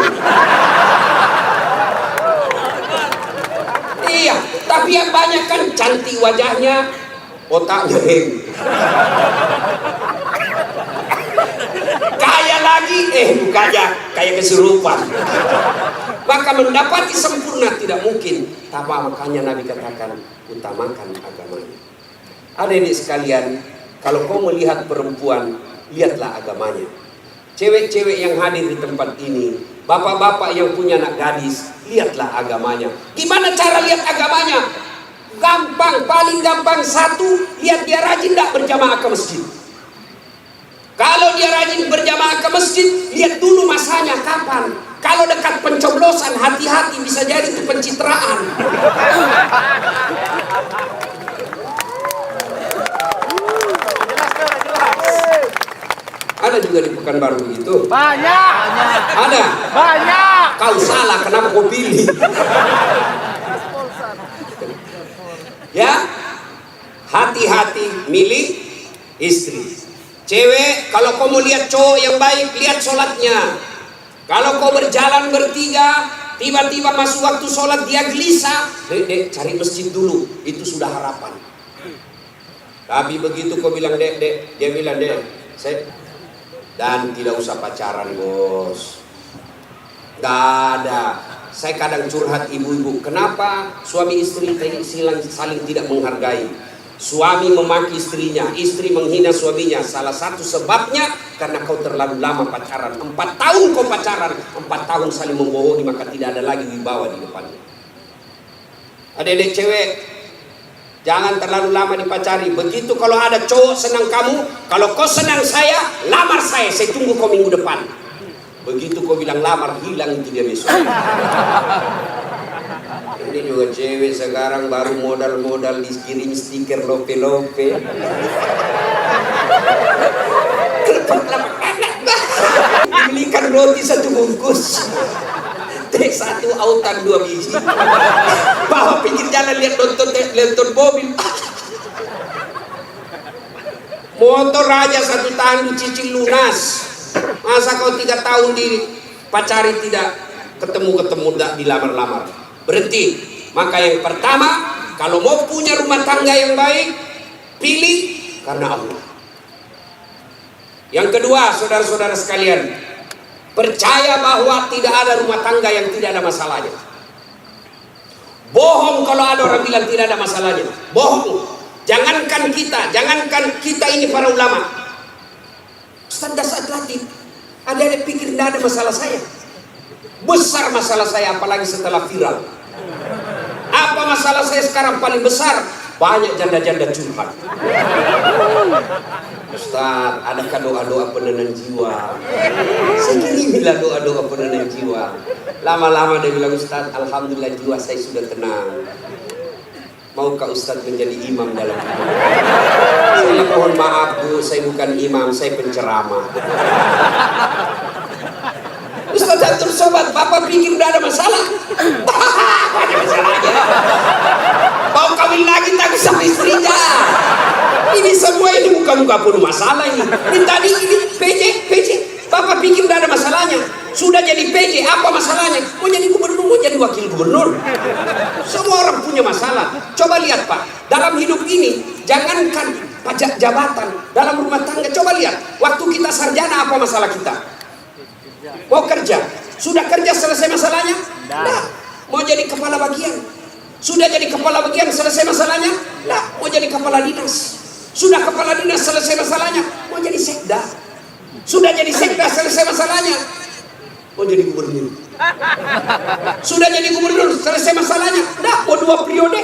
Speaker 3: Iya, tapi yang banyak kan cantik wajahnya, otaknya heng. Kaya lagi, bukannya kayak kesurupan. Maka mendapati sempurna tidak mungkin. Tapi makanya Nabi katakan, utamakan agamanya. Adik-adik sekalian, kalau kau melihat perempuan, lihatlah agamanya. Cewek-cewek yang hadir di tempat ini, bapak-bapak yang punya anak gadis, lihatlah agamanya. Gimana cara lihat agamanya? Gampang, paling gampang. Satu, lihat dia rajin tidak berjamaah ke masjid. Kalau dia rajin berjamaah ke masjid, lihat dulu masanya kapan. Kalau dekat pencoblosan, hati-hati, bisa jadi itu pencitraan. Ada juga di Pekanbaru begitu.
Speaker 2: Banyak.
Speaker 3: Ada.
Speaker 2: Banyak.
Speaker 3: Kau salah, kenapa kau pilih? Ya, hati-hati milih istri. Cewek, kalau kau mau lihat cowok yang baik, lihat sholatnya. Kalau kau berjalan bertiga, tiba-tiba masuk waktu sholat dia gelisah, dek, cari masjid dulu, itu sudah harapan. Tapi begitu kau bilang dek, dia bilang dek, dan tidak usah pacaran bos. Gak ada. Saya kadang curhat ibu-ibu, kenapa suami istri saling tidak menghargai? Suami memaki istrinya, istri menghina suaminya. Salah satu sebabnya karena kau terlalu lama pacaran. 4 tahun kau pacaran, 4 tahun saling membohongi, maka tidak ada lagi wibawa di depannya. Adik-adik cewek, jangan terlalu lama dipacari. Begitu kalau ada cowok senang kamu, kalau kau senang saya, lamar saya tunggu kau minggu depan. Begitu kau bilang lamar, hilang itu dia besok. Ini juga cewek sekarang baru modal-modal dikirim stiker lope-lope. Belikan roti 1 bungkus, teh 1 autan 2 biji. Bawa pinggir jalan lihat nonton mobil. Motor aja 1 tahun dicicil lunas. Masa kau 3 tahun dipacari tidak ketemu tidak dilamar-lamar? Berhenti. Maka yang pertama, kalau mau punya rumah tangga yang baik, pilih karena Allah. Yang kedua, saudara-saudara sekalian, percaya bahwa tidak ada rumah tangga yang tidak ada masalahnya. Bohong kalau ada orang bilang tidak ada masalahnya. Bohong. Jangankan kita ini para ulama. Ustaz Dasar Latif, ada yang pikir tidak ada masalah saya. Besar masalah saya, apalagi setelah viral. Apa masalah saya sekarang paling besar? Banyak janda-janda curhat. Ustaz, adakah doa-doa penenang jiwa? Sekirimilah doa-doa penenang jiwa. Lama-lama dia bilang, Ustaz, alhamdulillah jiwa saya sudah tenang. Maukah Ustaz menjadi imam dalam hidup? Saya mohon maaf Bu, saya bukan imam, saya penceramah. Ustaz Abdul Somad, Bapak pikir udah ada masalah? Ada masalahnya. Mau kawin lagi tak sama istrinya. Ini semua ini muka-muka pun masalah ini. Ini tadi ini PJ. Bapak pikir udah ada masalahnya. Sudah jadi PJ, apa masalahnya? Mau jadi gubernur, mau jadi wakil gubernur. Semua orang punya masalah. Coba lihat Pak, dalam hidup ini jangankan pajak jabatan, dalam rumah tangga coba lihat. Waktu kita sarjana apa masalah kita? Mau kerja, sudah kerja selesai masalahnya? Nah, mau jadi kepala bagian, sudah jadi kepala bagian selesai masalahnya? Nah, mau jadi kepala dinas, sudah kepala dinas selesai masalahnya? Mau jadi sekda, sudah jadi sekda selesai masalahnya? Mau jadi gubernur, sudah jadi gubernur selesai masalahnya? Nah, mau 2 periode,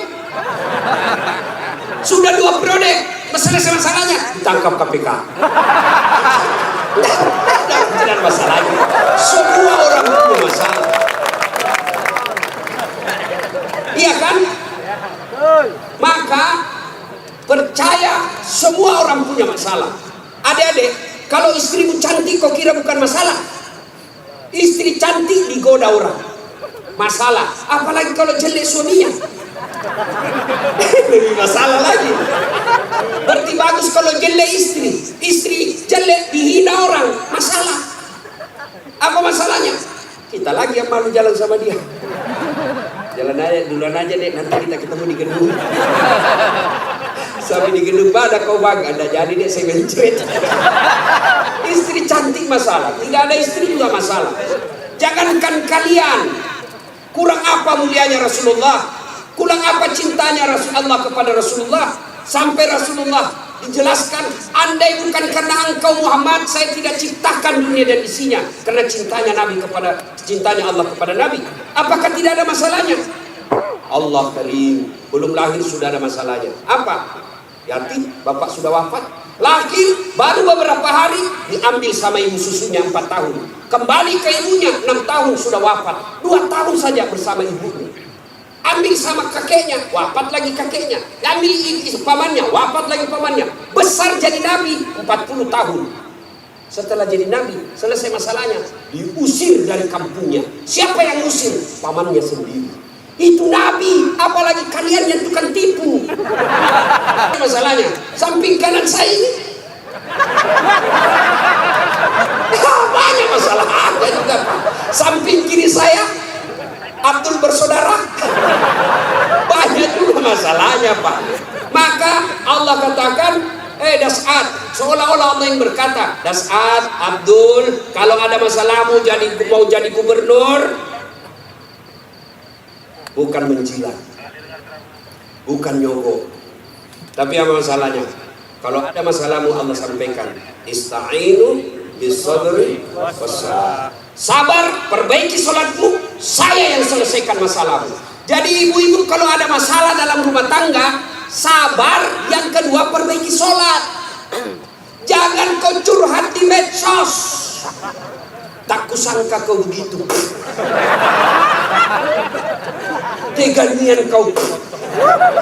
Speaker 3: sudah 2 periode selesai masalahnya? Ditangkap KPK. Tidak masalahnya. Semua orang punya masalah. Iya kan? Maka percaya semua orang punya masalah. Adik-adik, kalau istrimu cantik kau kira bukan masalah? Istri cantik digoda orang, masalah. Apalagi kalau jelek suaminya, lebih masalah lagi. Berarti bagus kalau jelek istri. Istri jelek dihina orang, masalah. Apa masalahnya? Kita lagi yang malu jalan sama dia. Jalan aja, duluan aja deh, nanti kita ketemu di gedung. Sampai di gedung pada kau bang, Anda jadi deh saya mencret. Istri cantik masalah, tidak ada istri juga masalah. Jangankan kalian, kurang apa mulianya Rasulullah, kurang apa cintanya Rasulullah kepada Rasulullah, sampai Rasulullah dijelaskan, andai bukan karena engkau Muhammad, saya tidak ciptakan dunia dan isinya. Karena cintanya Allah kepada Nabi. Apakah tidak ada masalahnya? Allah Karim, belum lahir sudah ada masalahnya. Apa? Yatim, bapak sudah wafat. Lahir, baru beberapa hari diambil sama ibu susunya 4 tahun. Kembali ke ibunya 6 tahun sudah wafat. 2 tahun saja bersama ibunya. Ambil sama kakeknya, wafat lagi kakeknya. Ambil pamannya, wafat lagi pamannya. Besar jadi nabi 40 tahun. Setelah jadi nabi, selesai masalahnya, diusir dari kampungnya. Siapa yang usir? Pamannya sendiri. Itu nabi, apalagi kalian yang tukang tipu. Masalahnya, samping kanan saya ini banyak masalah ada juga Pak. Samping kiri saya Abdul bersaudara, banyak juga masalahnya Pak. Maka Allah katakan, Das'ad, seolah-olah Allah yang berkata, Das'ad, Abdul, kalau ada masalahmu mau jadi gubernur, bukan menjilat, bukan nyogok. Tapi apa masalahnya? Kalau ada masalahmu Allah sampaikan, Ista'inu bis-sabri was-salah. Sabar, perbaiki sholatmu, saya yang selesaikan masalahmu. Jadi ibu-ibu kalau ada masalah dalam rumah tangga, sabar. Yang kedua, perbaiki sholat. Jangan kau curhat di medsos. Tak kusangka kau begitu. Teganian kau.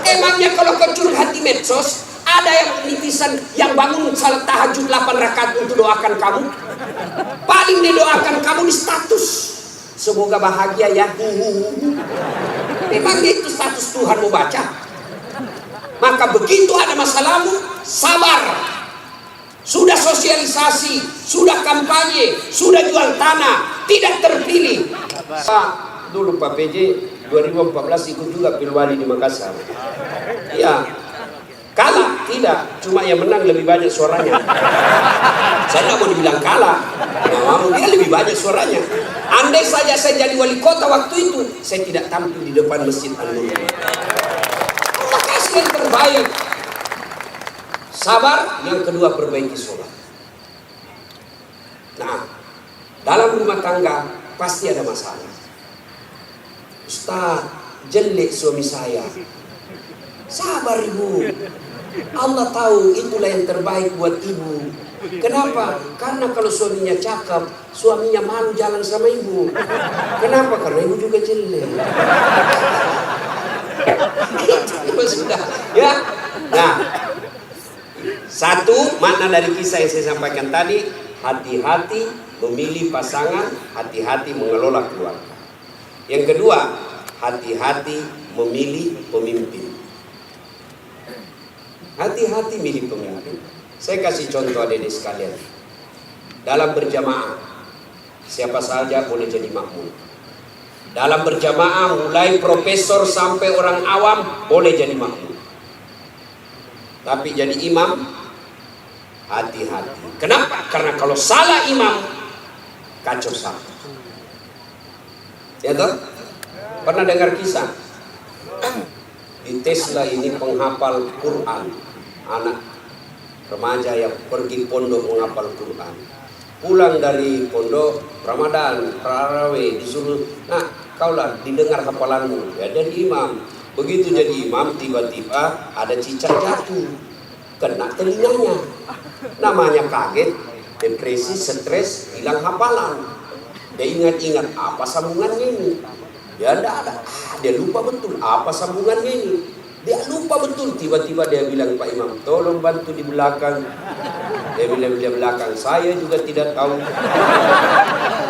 Speaker 3: Emangnya kalau kau curhat di medsos, ada yang netizen yang bangun salat tahajud 8 rakaat untuk doakan kamu? Paling didoakan kamu di status, semoga bahagia ya. Memang itu status Tuhan mau baca. Maka begitu ada masalahmu, sabar. Sudah sosialisasi, sudah kampanye, sudah jual tanah, tidak terpilih. Dulu Pak PJ 2014 ikut juga pilwali di Makassar. Ya, kalah tidak, cuma yang menang lebih banyak suaranya. Saya nggak mau dibilang kalah, nggak mau, dia lebih banyak suaranya. Andai saja saya jadi wali kota waktu itu, saya tidak tampil di depan Masjid An-Nur. Allah kasih yang terbaik. Sabar, yang kedua perbaiki sholat. Nah, dalam rumah tangga pasti ada masalah. Ustaz, jelek suami saya. Sabar ibu, Allah tahu itulah yang terbaik buat ibu. Kenapa? Karena kalau suaminya cakep, suaminya malu jalan sama ibu. Kenapa? Karena ibu juga jelek. Itu sudah, ya. Nah, satu makna dari kisah yang saya sampaikan tadi, hati-hati memilih pasangan, hati-hati mengelola keluarga. Yang kedua, hati-hati memilih pemimpin. Hati-hati milih pemimpin. Saya kasih contoh adik-adik sekalian. Dalam berjamaah, siapa saja boleh jadi makmum. Dalam berjamaah, mulai profesor sampai orang awam boleh jadi makmum. Tapi jadi imam, hati-hati. Kenapa? Karena kalau salah imam, kacau sama. Ya toh? Pernah dengar kisah? Di Tesla ini penghafal Quran, anak remaja yang pergi pondok menghafal Quran. Pulang dari pondok Ramadan, Tarawih, disuruh, nah kaulah didengar hafalanmu. Ya jadi imam. Begitu jadi imam, tiba-tiba ada cicak jatuh, kena telinganya. Namanya kaget, depresi, stres, hilang hafalan. Dia ingat-ingat apa sambungannya ini. Ya enggak ada. Dia lupa betul apa sambungannya ini. Dia lupa betul, tiba-tiba dia bilang, Pak Imam, tolong bantu di belakang. Dia bilang di belakang, saya juga tidak tahu.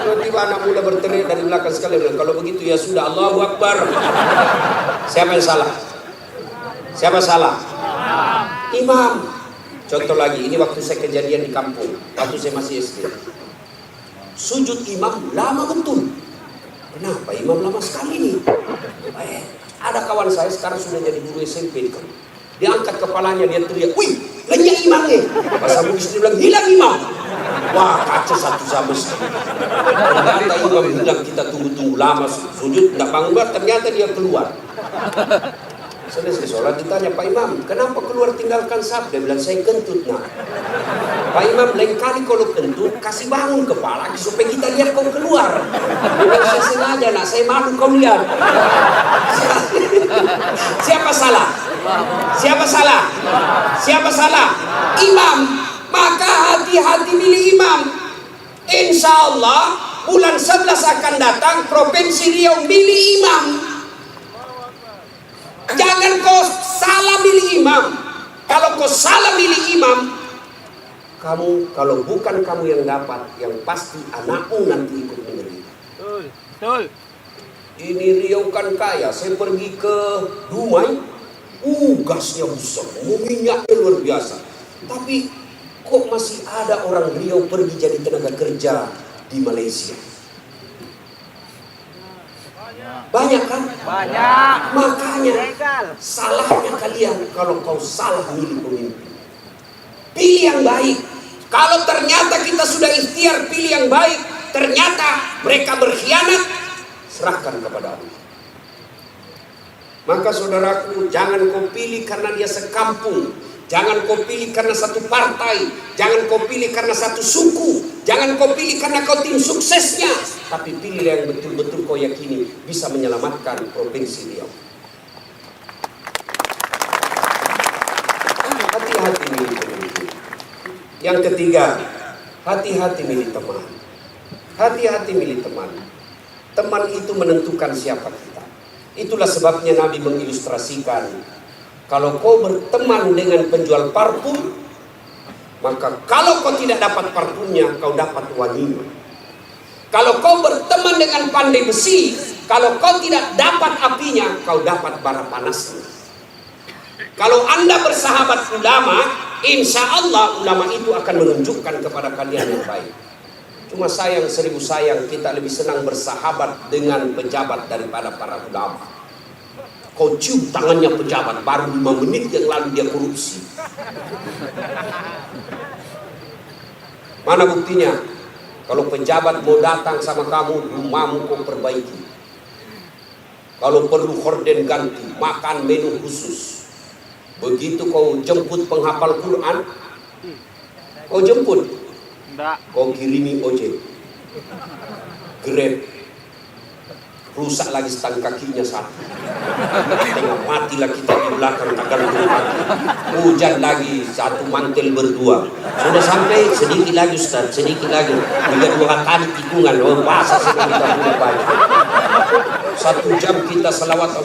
Speaker 3: Tiba-tiba anak muda berteriak dari belakang sekali, bilang, kalau begitu ya sudah, Allahu Akbar. Siapa yang salah? Siapa salah? Imam. Contoh lagi, ini waktu saya kejadian di kampung, waktu saya masih SD. Sujud imam lama betul. Kenapa imam lama sekali nih? Ada kawan saya sekarang sudah jadi guru SMP kan. Dia angkat kepalanya, dia teriak, wih, lenyap imamnya. Bahasa Bugis dia bilang, hilang imam. Wah, kacau satu sama sekali. Ternyata imam hilang, kita tunggu-tunggu lama sujud, tidak bangun, ternyata dia keluar. Selesai sholat ditanya, Pak Imam, kenapa keluar tinggalkan saf? Dia bilang, saya kentut nak. Pak Imam, lain kali kalau kentut, kasih bangun kepala supaya kita lihat kau keluar. Dia bilang, saya sengaja nak, saya malu kau lihat. Siapa salah? Siapa salah? Siapa salah? Imam. Maka hati-hati milih imam. Insya Allah bulan 11 akan datang Provinsi Riau milih imam. Jangan kau salah milih imam. Kalau kau salah milih imam, kamu kalau bukan kamu yang dapat, yang pasti anakmu nanti ikut menderita.
Speaker 2: Betul.
Speaker 3: Ini Riau kan kaya. Saya pergi ke Dumai, gasnya besar, minyaknya luar biasa. Tapi kok masih ada orang Riau pergi jadi tenaga kerja di Malaysia? Banyak kan?
Speaker 2: Banyak.
Speaker 3: Makanya
Speaker 2: Legal.
Speaker 3: salahnya kalian kalau kau salah milih pemimpin. Pilih yang baik. Kalau ternyata kita sudah ikhtiar pilih yang baik, ternyata mereka berkhianat, serahkan kepada Allah. Maka saudaraku, jangan kau pilih karena dia sekampung, jangan kau pilih karena satu partai, jangan kau pilih karena satu suku, jangan kau pilih karena kau tim suksesnya, tapi pilih yang betul-betul kau yakini bisa menyelamatkan Provinsi Riau. Hati-hati milih pemimpin. Yang ketiga, hati-hati milih teman. Hati-hati milih teman. Teman itu menentukan siapa kita. Itulah sebabnya Nabi mengilustrasikan, kalau kau berteman dengan penjual parfum, maka kalau kau tidak dapat parfumnya, kau dapat wanginya. Kalau kau berteman dengan pandai besi, kalau kau tidak dapat apinya, kau dapat bara panasnya. Kalau Anda bersahabat ulama, insya Allah ulama itu akan menunjukkan kepada kalian yang baik. Cuma sayang, seribu sayang, kita lebih senang bersahabat dengan pejabat daripada para ulama. Kau cium tangannya pejabat, baru 5 menit yang lalu dia korupsi. Mana buktinya? Kalau pejabat mau datang sama kamu, rumahmu kau perbaiki. Kalau perlu horden ganti, makan menu khusus. Begitu kau jemput penghafal Quran, kau jemput,
Speaker 2: Enggak.
Speaker 3: kau kirimi ojek, Grab, rusak lagi stang kakinya satu, tengah matilah kita di belakang tak gantung kaki, hujan lagi satu mantel berdua, sudah sampai sedikit lagi Ustaz, sedikit lagi, 3 kali tikungan, basah semua kita punya baju. 1 jam kita selawatan,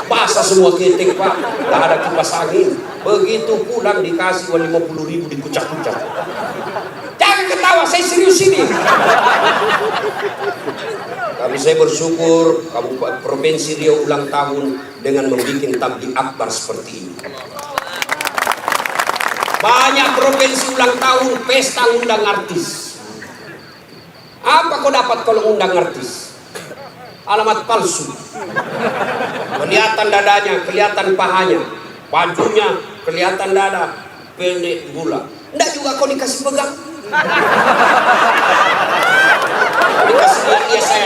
Speaker 3: basah semua ketek Pak, tak ada kipas angin. Begitu pulang dikasih 50.000 dikucak-kucak. Jangan ketawa, saya serius ini. Tapi saya bersyukur Provinsi Riau ulang tahun dengan membuat tabligh akbar seperti ini. Banyak provinsi ulang tahun pesta undang artis. Apa kau dapat kalau undang artis? Alamat palsu. Kelihatan dadanya, kelihatan pahanya, bajunya kelihatan dada, pendek gula. Enggak juga kau dikasih pegang. Dikasih dia saya.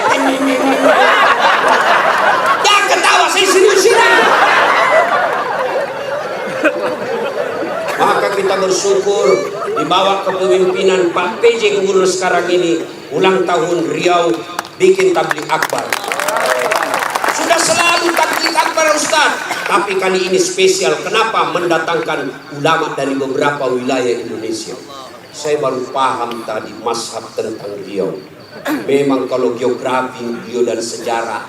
Speaker 3: Jangan ketawa, saya serius ini. Maka kita bersyukur di bawah kepemimpinan Pak PJ Gubernur sekarang ini, ulang tahun Riau bikin tabligh akbar. Sudah selalu tabligh akbar Ustaz, tapi kali ini spesial. Kenapa? Mendatangkan ulama dari beberapa wilayah Indonesia. Saya baru paham tadi mazhab tentang Riau. Memang kalau geografi, Riau dan sejarah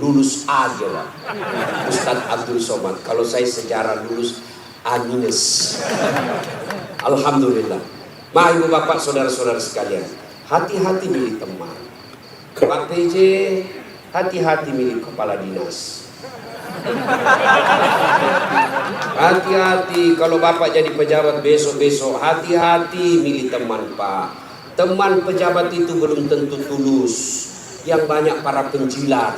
Speaker 3: lulus aja Pak. Ustadz Abdul Somad. Kalau saya sejarah lulus A-. Alhamdulillah. Ma ibu bapak saudara-saudara sekalian, hati-hati milih teman. Pak PJ, hati-hati milih kepala dinas. Hati-hati kalau bapak jadi pejabat besok-besok, hati-hati milih teman Pak. Teman pejabat itu belum tentu tulus. Yang banyak para penjilat.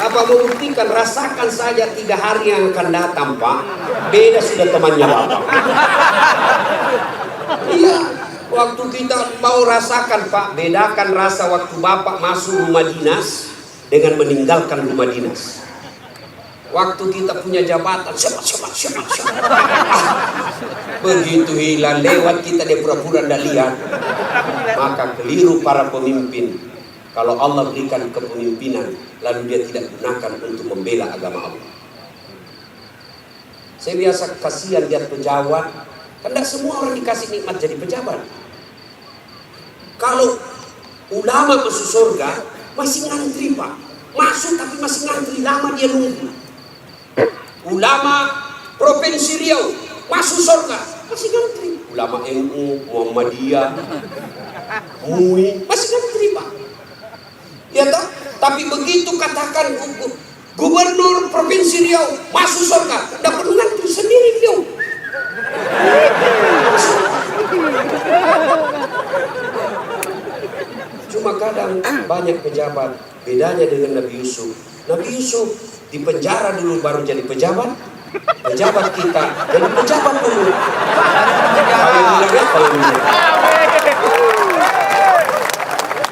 Speaker 3: Apa membuktikan, rasakan saja 3 hari yang akan datang Pak, beda sudah temannya Bapak. Iya, waktu kita mau rasakan Pak, bedakan rasa waktu Bapak masuk rumah dinas dengan meninggalkan rumah dinas. Waktu kita punya jabatan, siapa. Begitu hilang lewat kita dia pura-pura tidak lihat. Maka keliru para pemimpin. Kalau Allah berikan kepemimpinan, lalu dia tidak gunakan untuk membela agama Allah. Saya biasa kasihan lihat pejabat. Kan tidak semua orang dikasih nikmat jadi pejabat. Kalau ulama masuk surga, masih ngantri Pak. Masuk tapi masih ngantri, lama dia nunggu. Ulama Provinsi Riau masuk surga, masih ngantri. Ulama NU, Muhammadiyah, MUI, masih ngantri Pak. Ya toh? Tapi begitu katakan Gubernur Provinsi Riau masuk surga, dapat ngantri sendiri Riau. Cuma kadang banyak pejabat, bedanya dengan Nabi Yusuf. Nabi Yusuf di penjara dulu baru jadi pejabat. Pejabat kita jadi pejabat dulu.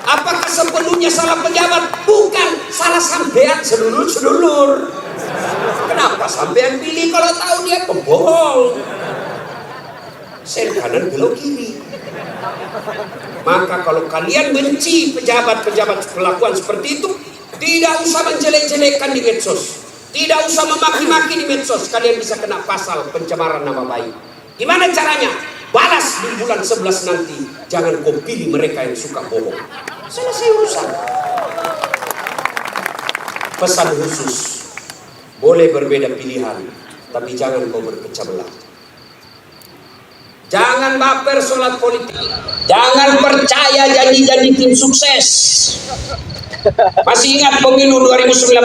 Speaker 3: Apakah sepenuhnya salah pejabat? Bukan, salah sampean sedulur-sedulur. Kenapa sampean pilih kalau tahu dia pembohong? Sen kanan belok kiri. Maka kalau kalian benci pejabat-pejabat perlakuan seperti itu, tidak usah menjelek-jelekan di medsos. Tidak usah memaki-maki di medsos. Kalian bisa kena pasal pencemaran nama baik. Gimana caranya? Balas di bulan 11 nanti. Jangan kau pilih mereka yang suka bohong. Selesai urusan. Pesan khusus. Boleh berbeda pilihan, tapi jangan kau berpecah belah. Jangan baper soal politik. Jangan percaya janji-janji tim sukses. Masih ingat pemilu 2019?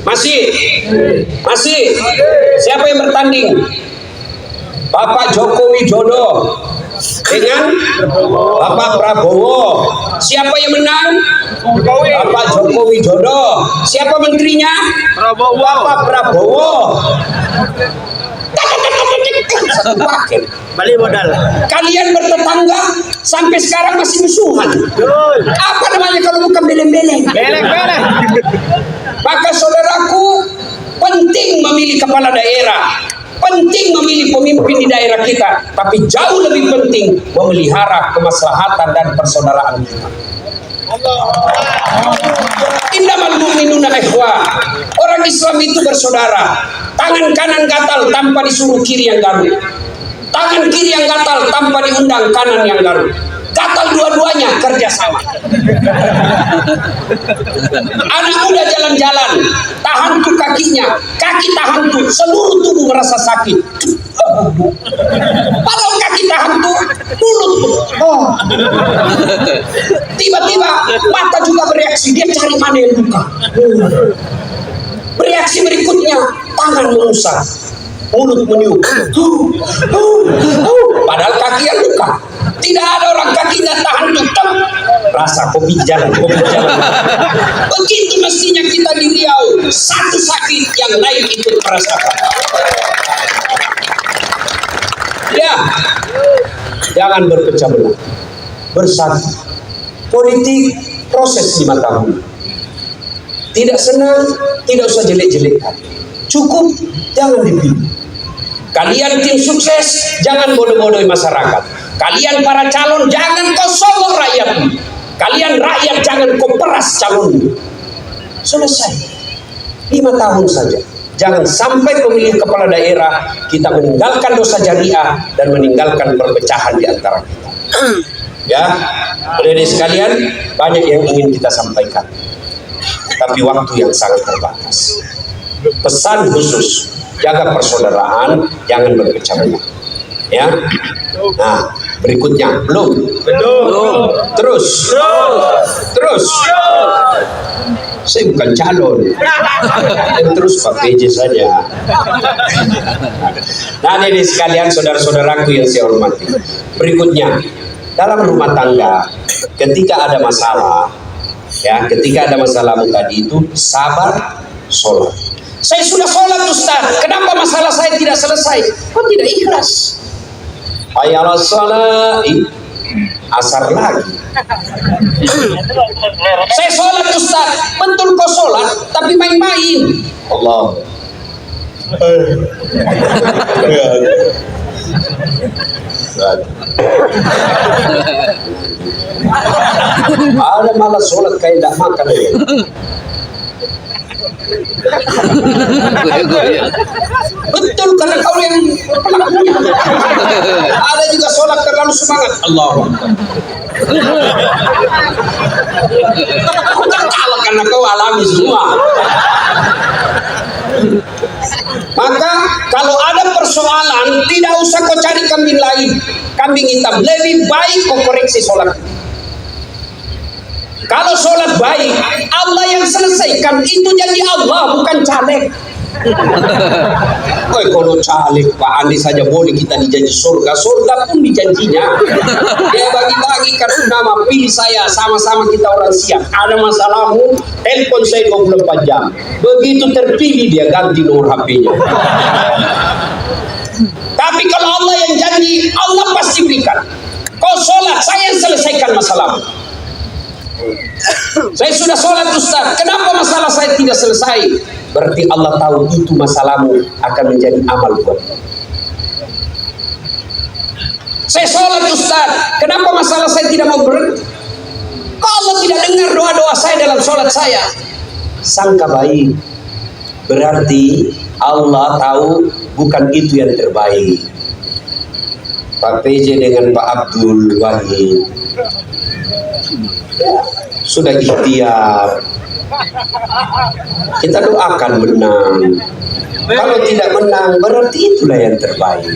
Speaker 3: Masih. Siapa yang bertanding? Bapak Joko Widodo dengan Bapak Prabowo. Siapa yang menang? Bapak Joko Widodo. Siapa menterinya? Bapak Prabowo. Satu paket.
Speaker 2: Balik modal.
Speaker 3: Kalian bertetangga sampai sekarang masih musuhan. Apa namanya kalau bukan beleng-beleng?
Speaker 2: Beleng.
Speaker 3: Maka saudaraku, penting memilih kepala daerah, penting memilih pemimpin di daerah kita, tapi jauh lebih penting memelihara kemaslahatan dan persaudaraan kita. Innamal mu'minuna ikhwah. Orang Islam itu bersaudara. Tangan kanan gatal tanpa disuruh kiri yang garuk. Tangan kiri yang gatal tanpa diundang kanan yang garuk. Gatal dua-duanya kerjasama. Anak muda jalan-jalan, tahan tuh kakinya, kaki tahan tuh, seluruh tubuh merasa sakit. Padahal kaki tahan tuh, mulut tuh. Tiba-tiba mata juga bereaksi, dia cari mana yang luka. Bereaksi berikutnya, tangan mengusap, mulut meniup. Padahal kaki yang luka. Tidak ada orang kakinya tahan tutup. Rasa kopi jalan. Begitu mestinya kita di Riau. Satu sakit yang lain ikut merasakan. Ya, jangan berpecah belah. Bersatu. Politik proses 5 tahun. Tidak senang, tidak usah jelek-jelekan. Cukup, jangan dipilih. Kalian tim sukses, jangan bodoh-bodohi masyarakat. Kalian para calon, jangan kau sogok rakyat. Kalian rakyat, jangan kau peras calon. Selesai. 5 tahun saja. Jangan sampai pemilihan kepala daerah kita meninggalkan dosa jariah dan meninggalkan perpecahan di antara kita. Ya, adik-adik sekalian, banyak yang ingin kita sampaikan, tapi waktu yang sangat terbatas. Pesan khusus, jaga persaudaraan, jangan berpecah belah. Ya, nah berikutnya belum. Terus. Saya bukan calon, terus Pak PJ saja. Nah, ini sekalian saudara-saudaraku yang saya hormati. Berikutnya, dalam rumah tangga, ketika ada masalah, ya, ketika ada masalahmu tadi itu sabar, sholat. Saya sudah sholat Ustaz, kenapa masalah saya tidak selesai? Kok tidak ikhlas? Ayalah sholat, asar lagi. Saya sholat Ustaz, betul kau sholat, tapi main-main. Allah. Ada malah sholat kayak tidak makan. Betul karena kau yang pelakunya. Ada juga sholat terlalu semangat. Allah. Kau tak kalah karena kau alami semua. Maka kalau ada persoalan, tidak usah kau cari kambing lain, kambing hitam. Lebih baik kau koreksi sholat. Kalau sholat baik, Allah yang selesaikan. Itu janji Allah, bukan caleg. Kalau caleg Pak Andi saja boleh kita dijanji surga. Surga pun dijanjinya. Dia bagi-bagi kartu nama, pilih saya, sama-sama kita orang siap. Ada masalahmu, telepon saya 24 jam. Begitu terpilih dia ganti nomor HP-nya. Tapi kalau Allah yang janji, Allah pasti berikan. Kau sholat, saya yang selesaikan masalahmu. Saya sudah sholat Ustaz, kenapa masalah saya tidak selesai? Berarti Allah tahu itu masalahmu akan menjadi amal buatmu. Saya sholat Ustaz, kenapa masalah saya tidak mau berhenti? Kok Allah tidak dengar doa-doa saya dalam sholat saya? Sangka baik, berarti Allah tahu bukan itu yang terbaik. Pak PJ dengan Pak Abdul Wahid sudah ikhtiar, kita doakan menang. Kalau tidak menang berarti itulah yang terbaik.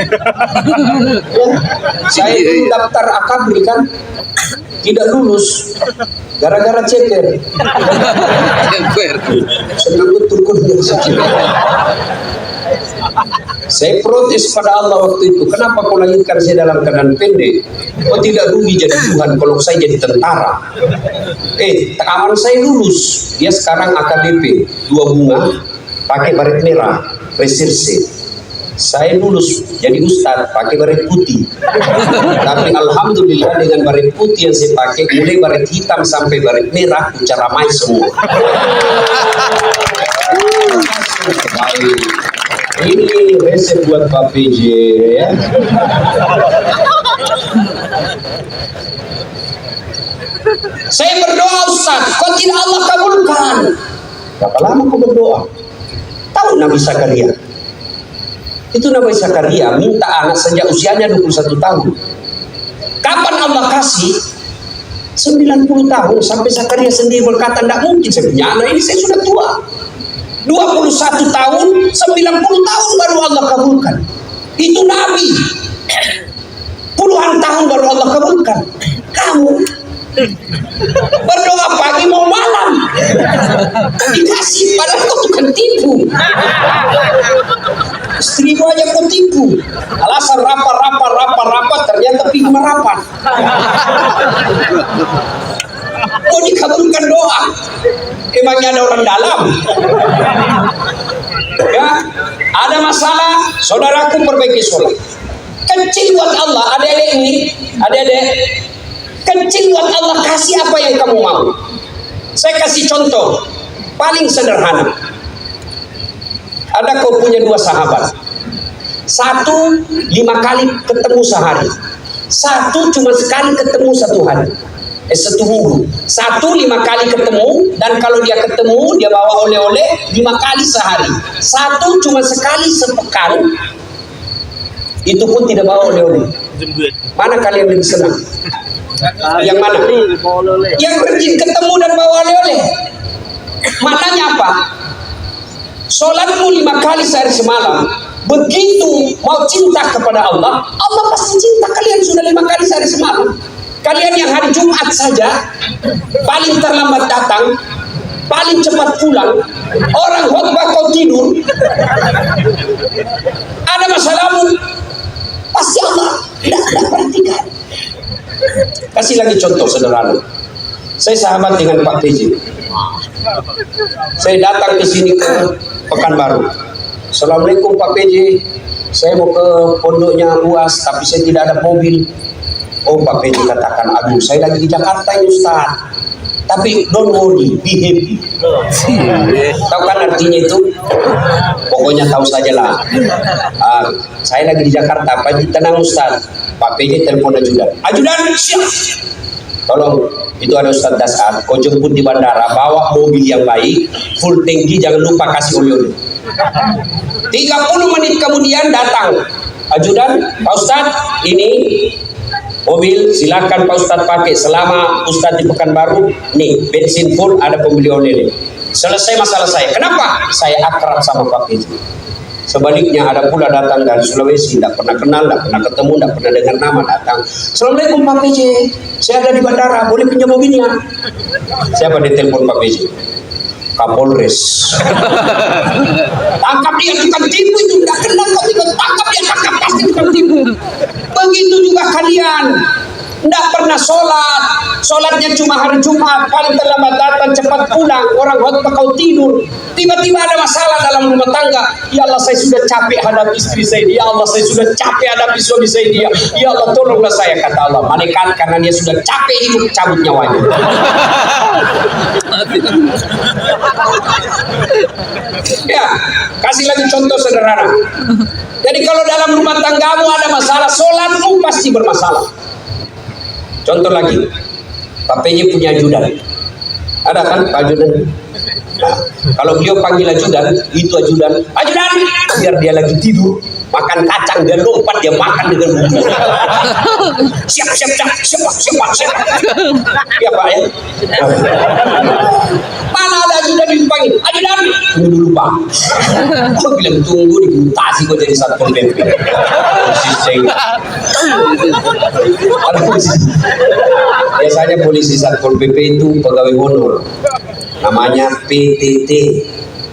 Speaker 3: Ya, saya dulu daftar akabri kan tidak lulus gara-gara ceker. Senang betul saya protes pada Allah waktu itu. Kenapa kau lahirkan saya dalam keadaan pendek? Kau tidak rugi jadi Tuhan kalau saya jadi tentara. Aman saya lulus. Dia sekarang AKBP 2 bunga pakai baret merah reserse. Saya lulus jadi ustadz pakai baret putih. Tapi alhamdulillah dengan baret putih yang saya pakai, mulai baret hitam sampai baret merah ucar ramai semua. Ini resep buat Pak PJ ya. Saya berdoa Ustaz, kok tidak Allah kabulkan? Berapa lama kau berdoa? Tahu Nabi Zakaria? Itu Nabi Zakaria minta anak sejak usianya 21 tahun. Kapan Allah kasih? 90 tahun sampai Zakaria sendiri berkata, tidak mungkin saya punya anak ini, saya sudah tua. 21 tahun, 90 tahun baru Allah kabulkan. Itu Nabi. Puluhan tahun baru Allah kabulkan. Kamu berdoa pagi mau malam dikasih, padahal kau tukang tipu. Istrimu aja kau tipu. Alasan rapat, ternyata pergi merapat. Mau dikabulkan doa. Emangnya ada orang dalam? Ya, ada masalah, saudaraku perbaiki sholat. Kecil buat Allah, adik-adik ini, adik-adik, kecil buat Allah, kasih apa yang kamu mau. Saya kasih contoh, paling sederhana. Ada kau punya 2 sahabat. Satu 5 kali ketemu sehari. Satu cuma sekali ketemu 1 hari. 1 minggu. Satu 5 kali ketemu, dan kalau dia ketemu dia bawa oleh-oleh 5 kali sehari. Satu cuma sekali sepekan, itu pun tidak bawa oleh-oleh.
Speaker 2: Jembut.
Speaker 3: Mana kalian lebih senang? Yang mana? Yang rajin ketemu dan bawa oleh-oleh. Maknanya apa? Sholatmu 5 kali sehari semalam, begitu mau cinta kepada Allah, Allah pasti cinta kalian sudah 5 kali sehari semalam. Kalian yang hari Jumat saja paling terlambat datang, paling cepat pulang, orang khotbah kau tidur, ada masalahmu, pasti Allah tidak perhatikan. Kasih lagi contoh sederhana. Saya sahabat dengan Pak PJ. Saya datang ke sini ke Pekanbaru. Assalamualaikum Pak PJ. Saya mau ke pondoknya UAS tapi saya tidak ada mobil. Oh Pak PJ katakan, aduh saya lagi di Jakarta ini Ustaz. Tapi don't worry, be happy. Tahu kan artinya itu? Pokoknya tahu sajalah. Saya lagi di Jakarta, Pak tenang Ustaz. Pak PJ telepon ajudan. Ajudan siap. Tolong, itu ada Ustaz Dasar, kau jemput di bandara, bawa mobil yang baik, full tanki, jangan lupa kasih oleh-oleh. 30 menit kemudian datang ajudan, Pak Ustaz, ini mobil silakan Pak Ustaz pakai selama Ustaz di Pekanbaru, nih bensin full, ada pembeli oleh-oleh. Selesai masalah saya. Kenapa? Saya akrab sama Pak PJ. Sebaliknya ada pula datang dari Sulawesi, tidak pernah kenal, tidak pernah ketemu, tidak pernah dengar nama, datang. Assalamualaikum Pak PJ, saya ada di bandara, boleh pinjam mobilnya? Siapa dia telepon Pak PJ? Kapolres. Tangkap dia, tukang tipu itu, tidak kenal kau tiba, tangkap dia, tangkap pasti tukang tipu. Begitu juga kalian. Tidak pernah sholat, sholatnya cuma hari Jumat, paling terlambat datang, cepat pulang, orang khotbah kau tidur, tiba-tiba ada masalah dalam rumah tangga. Ya Allah saya sudah capek hadapi istri saya, ya Allah saya sudah capek hadapi suami saya, dia, ya Allah tolonglah saya, kata Allah. Malaikat karena dia sudah capek hidup, cabut nyawanya. Ya, kasih lagi contoh sederhana. Jadi kalau dalam rumah tanggamu ada masalah, sholatmu pasti bermasalah. Contoh lagi, Pak PJ punya ajudan. Ada kan Pak ajudan? Nah, kalau beliau panggil ajudan, itu ajudan, ajudan, biar dia lagi tidur, makan kacang, dia lompat, dia makan dengan bumbu. Siap. Ya Pak ya. Mana ada ajudan dipanggil? Ajudan, tunggu dulu Pak. Kau bilang tunggu, dimutasi kau jadi Satpol PP. Biasanya polisi Satpol PP itu pegawai honor, namanya PTT,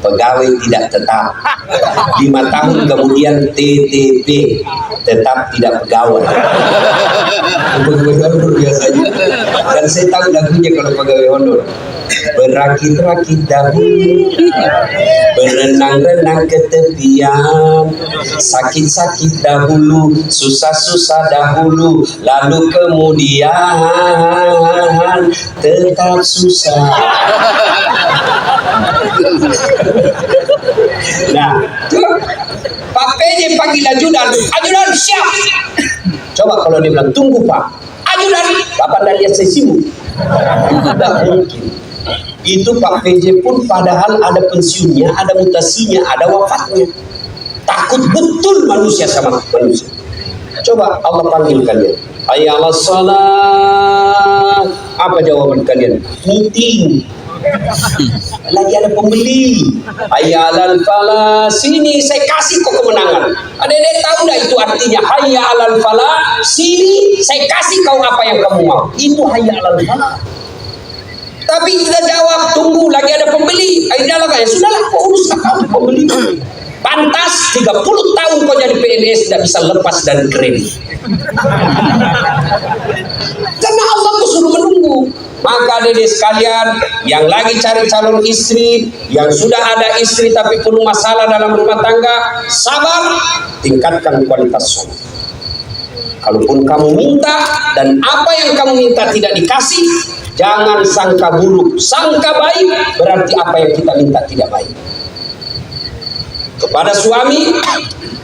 Speaker 3: pegawai tidak tetap. 5 tahun kemudian TTP, tetap tidak pegawai. Pegawai honor biasanya. Dan saya tahu lagunya kalau pegawai honor. Berakit-rakit dahulu, berenang-renang ke tepian, sakit-sakit dahulu, susah-susah dahulu, lalu kemudian tetap susah. Nah, Pak PJ panggil ajudan, ajudan siap. Coba kalau dia bilang tunggu Pak, ajudan, Bapak dah lihat saya sibuk. Tidak mungkin. Itu Pak PJ pun padahal ada pensiunnya, ada mutasinya, ada wafatnya. Takut betul manusia sama manusia. Coba Allah panggil kalian. Hayya 'alas shalah. Apa jawaban kalian? Meeting. Lagi ada pembeli. Hayya 'alal falah. Sini saya kasih kau kemenangan. Ada tahu enggak itu artinya? Hayya 'alal falah. Sini saya kasih kau apa yang kamu mau. Itu hayya 'alal falah. Tapi kita jawab, tunggu lagi ada pembeli. Ayolah ya sudahlah, kau urus kau pembeli. Pantas 30 tahun kau jadi PNS tidak bisa lepas dari kredit. Karena Allah tuh suruh menunggu. Maka adik sekalian yang lagi cari calon istri, yang sudah ada istri tapi penuh masalah dalam rumah tangga, sabar, tingkatkan kualitas sholat. Kalaupun kamu minta dan apa yang kamu minta tidak dikasih, jangan sangka buruk, sangka baik, berarti apa yang kita minta tidak baik. Kepada suami,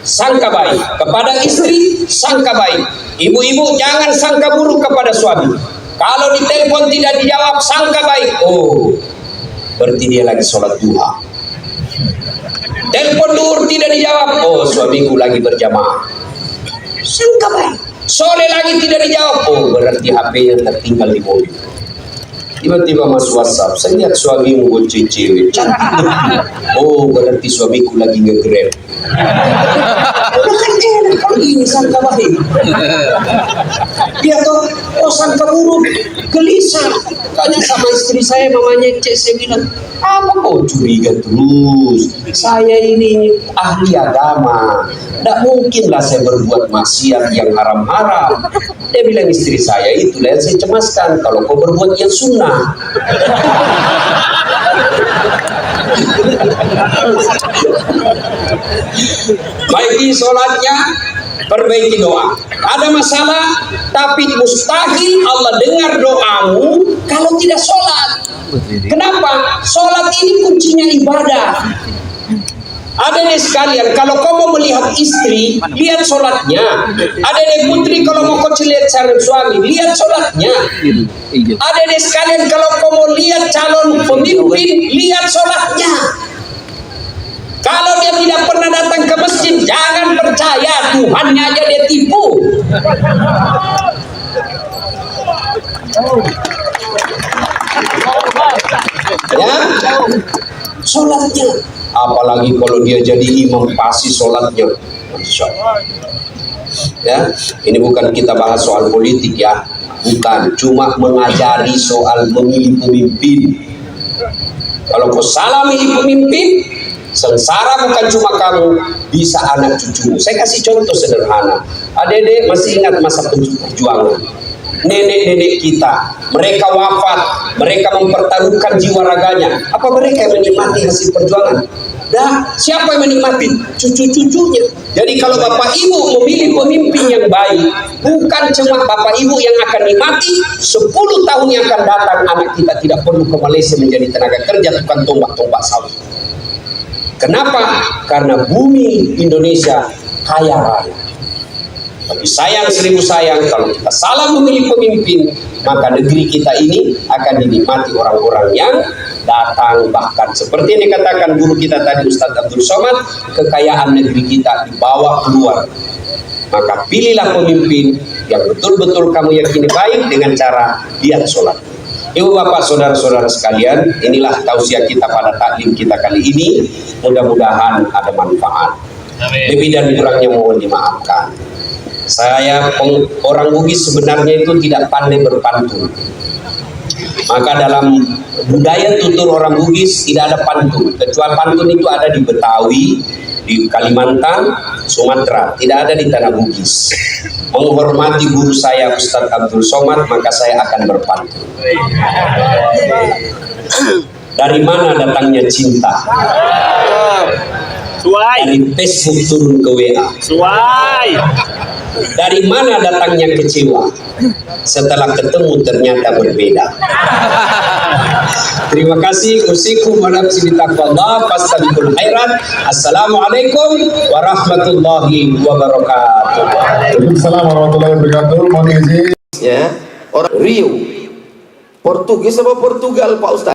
Speaker 3: sangka baik. Kepada istri, sangka baik. Ibu-ibu jangan sangka buruk kepada suami. Kalau ditelepon tidak dijawab, sangka baik. Oh, berarti dia lagi sholat duha. Telepon duhur tidak dijawab. Oh, suamiku lagi berjamaah. Sangka baik. Sore lagi tidak dijawab. Oh, berarti HP-nya tertinggal di mobil. Tiba-tiba masuk WhatsApp, saya lihat suamimu gonceng cewek. Cantik betul. Oh, berarti suamiku lagi nge-grab. Kan enak kalau ini sangka baik. Dia tuh, oh sangka buruk, gelisah. Tanya sama istri saya, mamanya cek, saya bilang, apa kau curiga terus? Saya ini ahli agama. Tidak mungkinlah saya berbuat maksiat yang haram-haram. Dia bilang istri saya, itulah yang saya cemaskan. Kalau kau berbuat yang sunnah. Baiki sholatnya, perbaiki doa. Ada masalah, tapi mustahil Allah dengar doamu kalau tidak sholat. Kenapa? Sholat ini kuncinya ibadah. Ada nih sekalian, kalau kau mau melihat istri, lihat sholatnya. Ada nih putri, kalau mau kau lihat calon suami, lihat sholatnya. Ada nih sekalian, kalau kau mau lihat calon pemimpin, lihat sholatnya. Kalau dia tidak pernah datang ke masjid, jangan percaya, Tuhannya aja dia tipu. Ya, sholatnya. Apalagi kalau dia jadi imam pasti sholatnya, Masya Allah. Ya, ini bukan kita bahas soal politik ya, bukan, cuma mengajari soal memilih pemimpin. Kalau kau salah milih pemimpin, sengsara bukan cuma kamu, bisa anak cucumu. Saya kasih contoh sederhana. Adik-adik masih ingat masa perjuangan? Nenek-nenek kita, mereka wafat, mereka mempertaruhkan jiwa raganya. Apa mereka yang menikmati hasil perjuangan? Dah, siapa yang menikmati? Cucu-cucunya. Jadi kalau bapak ibu memilih pemimpin yang baik, bukan cuma bapak ibu yang akan nikmati, 10 tahun yang akan datang anak kita tidak perlu ke Malaysia menjadi tenaga kerja tukang tombak-tombak sawit. Kenapa? Karena bumi Indonesia kaya raya. Tapi sayang seribu sayang, kalau kita salah memilih pemimpin, maka negeri kita ini akan dinikmati orang-orang yang datang. Bahkan seperti yang dikatakan guru kita tadi, Ustadz Abdul Somad, kekayaan negeri kita dibawa keluar. Maka pilihlah pemimpin yang betul-betul kamu yakini baik dengan cara lihat sholat. Ibu bapak saudara-saudara sekalian, inilah tausiah kita pada taklim kita kali ini. Mudah-mudahan ada manfaat. Lebih dan kurangnya mohon dimaafkan. Saya orang Bugis sebenarnya itu tidak pandai berpantun. Maka dalam budaya tutur orang Bugis tidak ada pantun. Kecuali pantun itu ada di Betawi, di Kalimantan, Sumatera. Tidak ada di tanah Bugis. Menghormati guru saya Ustadz Abdul Somad, maka saya akan berpantun. Dari mana datangnya cinta?
Speaker 2: Suai.
Speaker 3: Dari Facebook turun ke WA.
Speaker 2: Suai.
Speaker 3: Dari mana datangnya kecewa? Setelah ketemu ternyata berbeda. Terima kasih. Usikum wa nafsi bitaqwallah fastabiqul khairat. Assalamualaikum warahmatullahi wabarakatuh.
Speaker 4: Waalaikumsalam warahmatullahi wabarakatuh. Mohon izin.
Speaker 1: Ya, orang Rio, Portugis apa Portugal Pak Ustaz?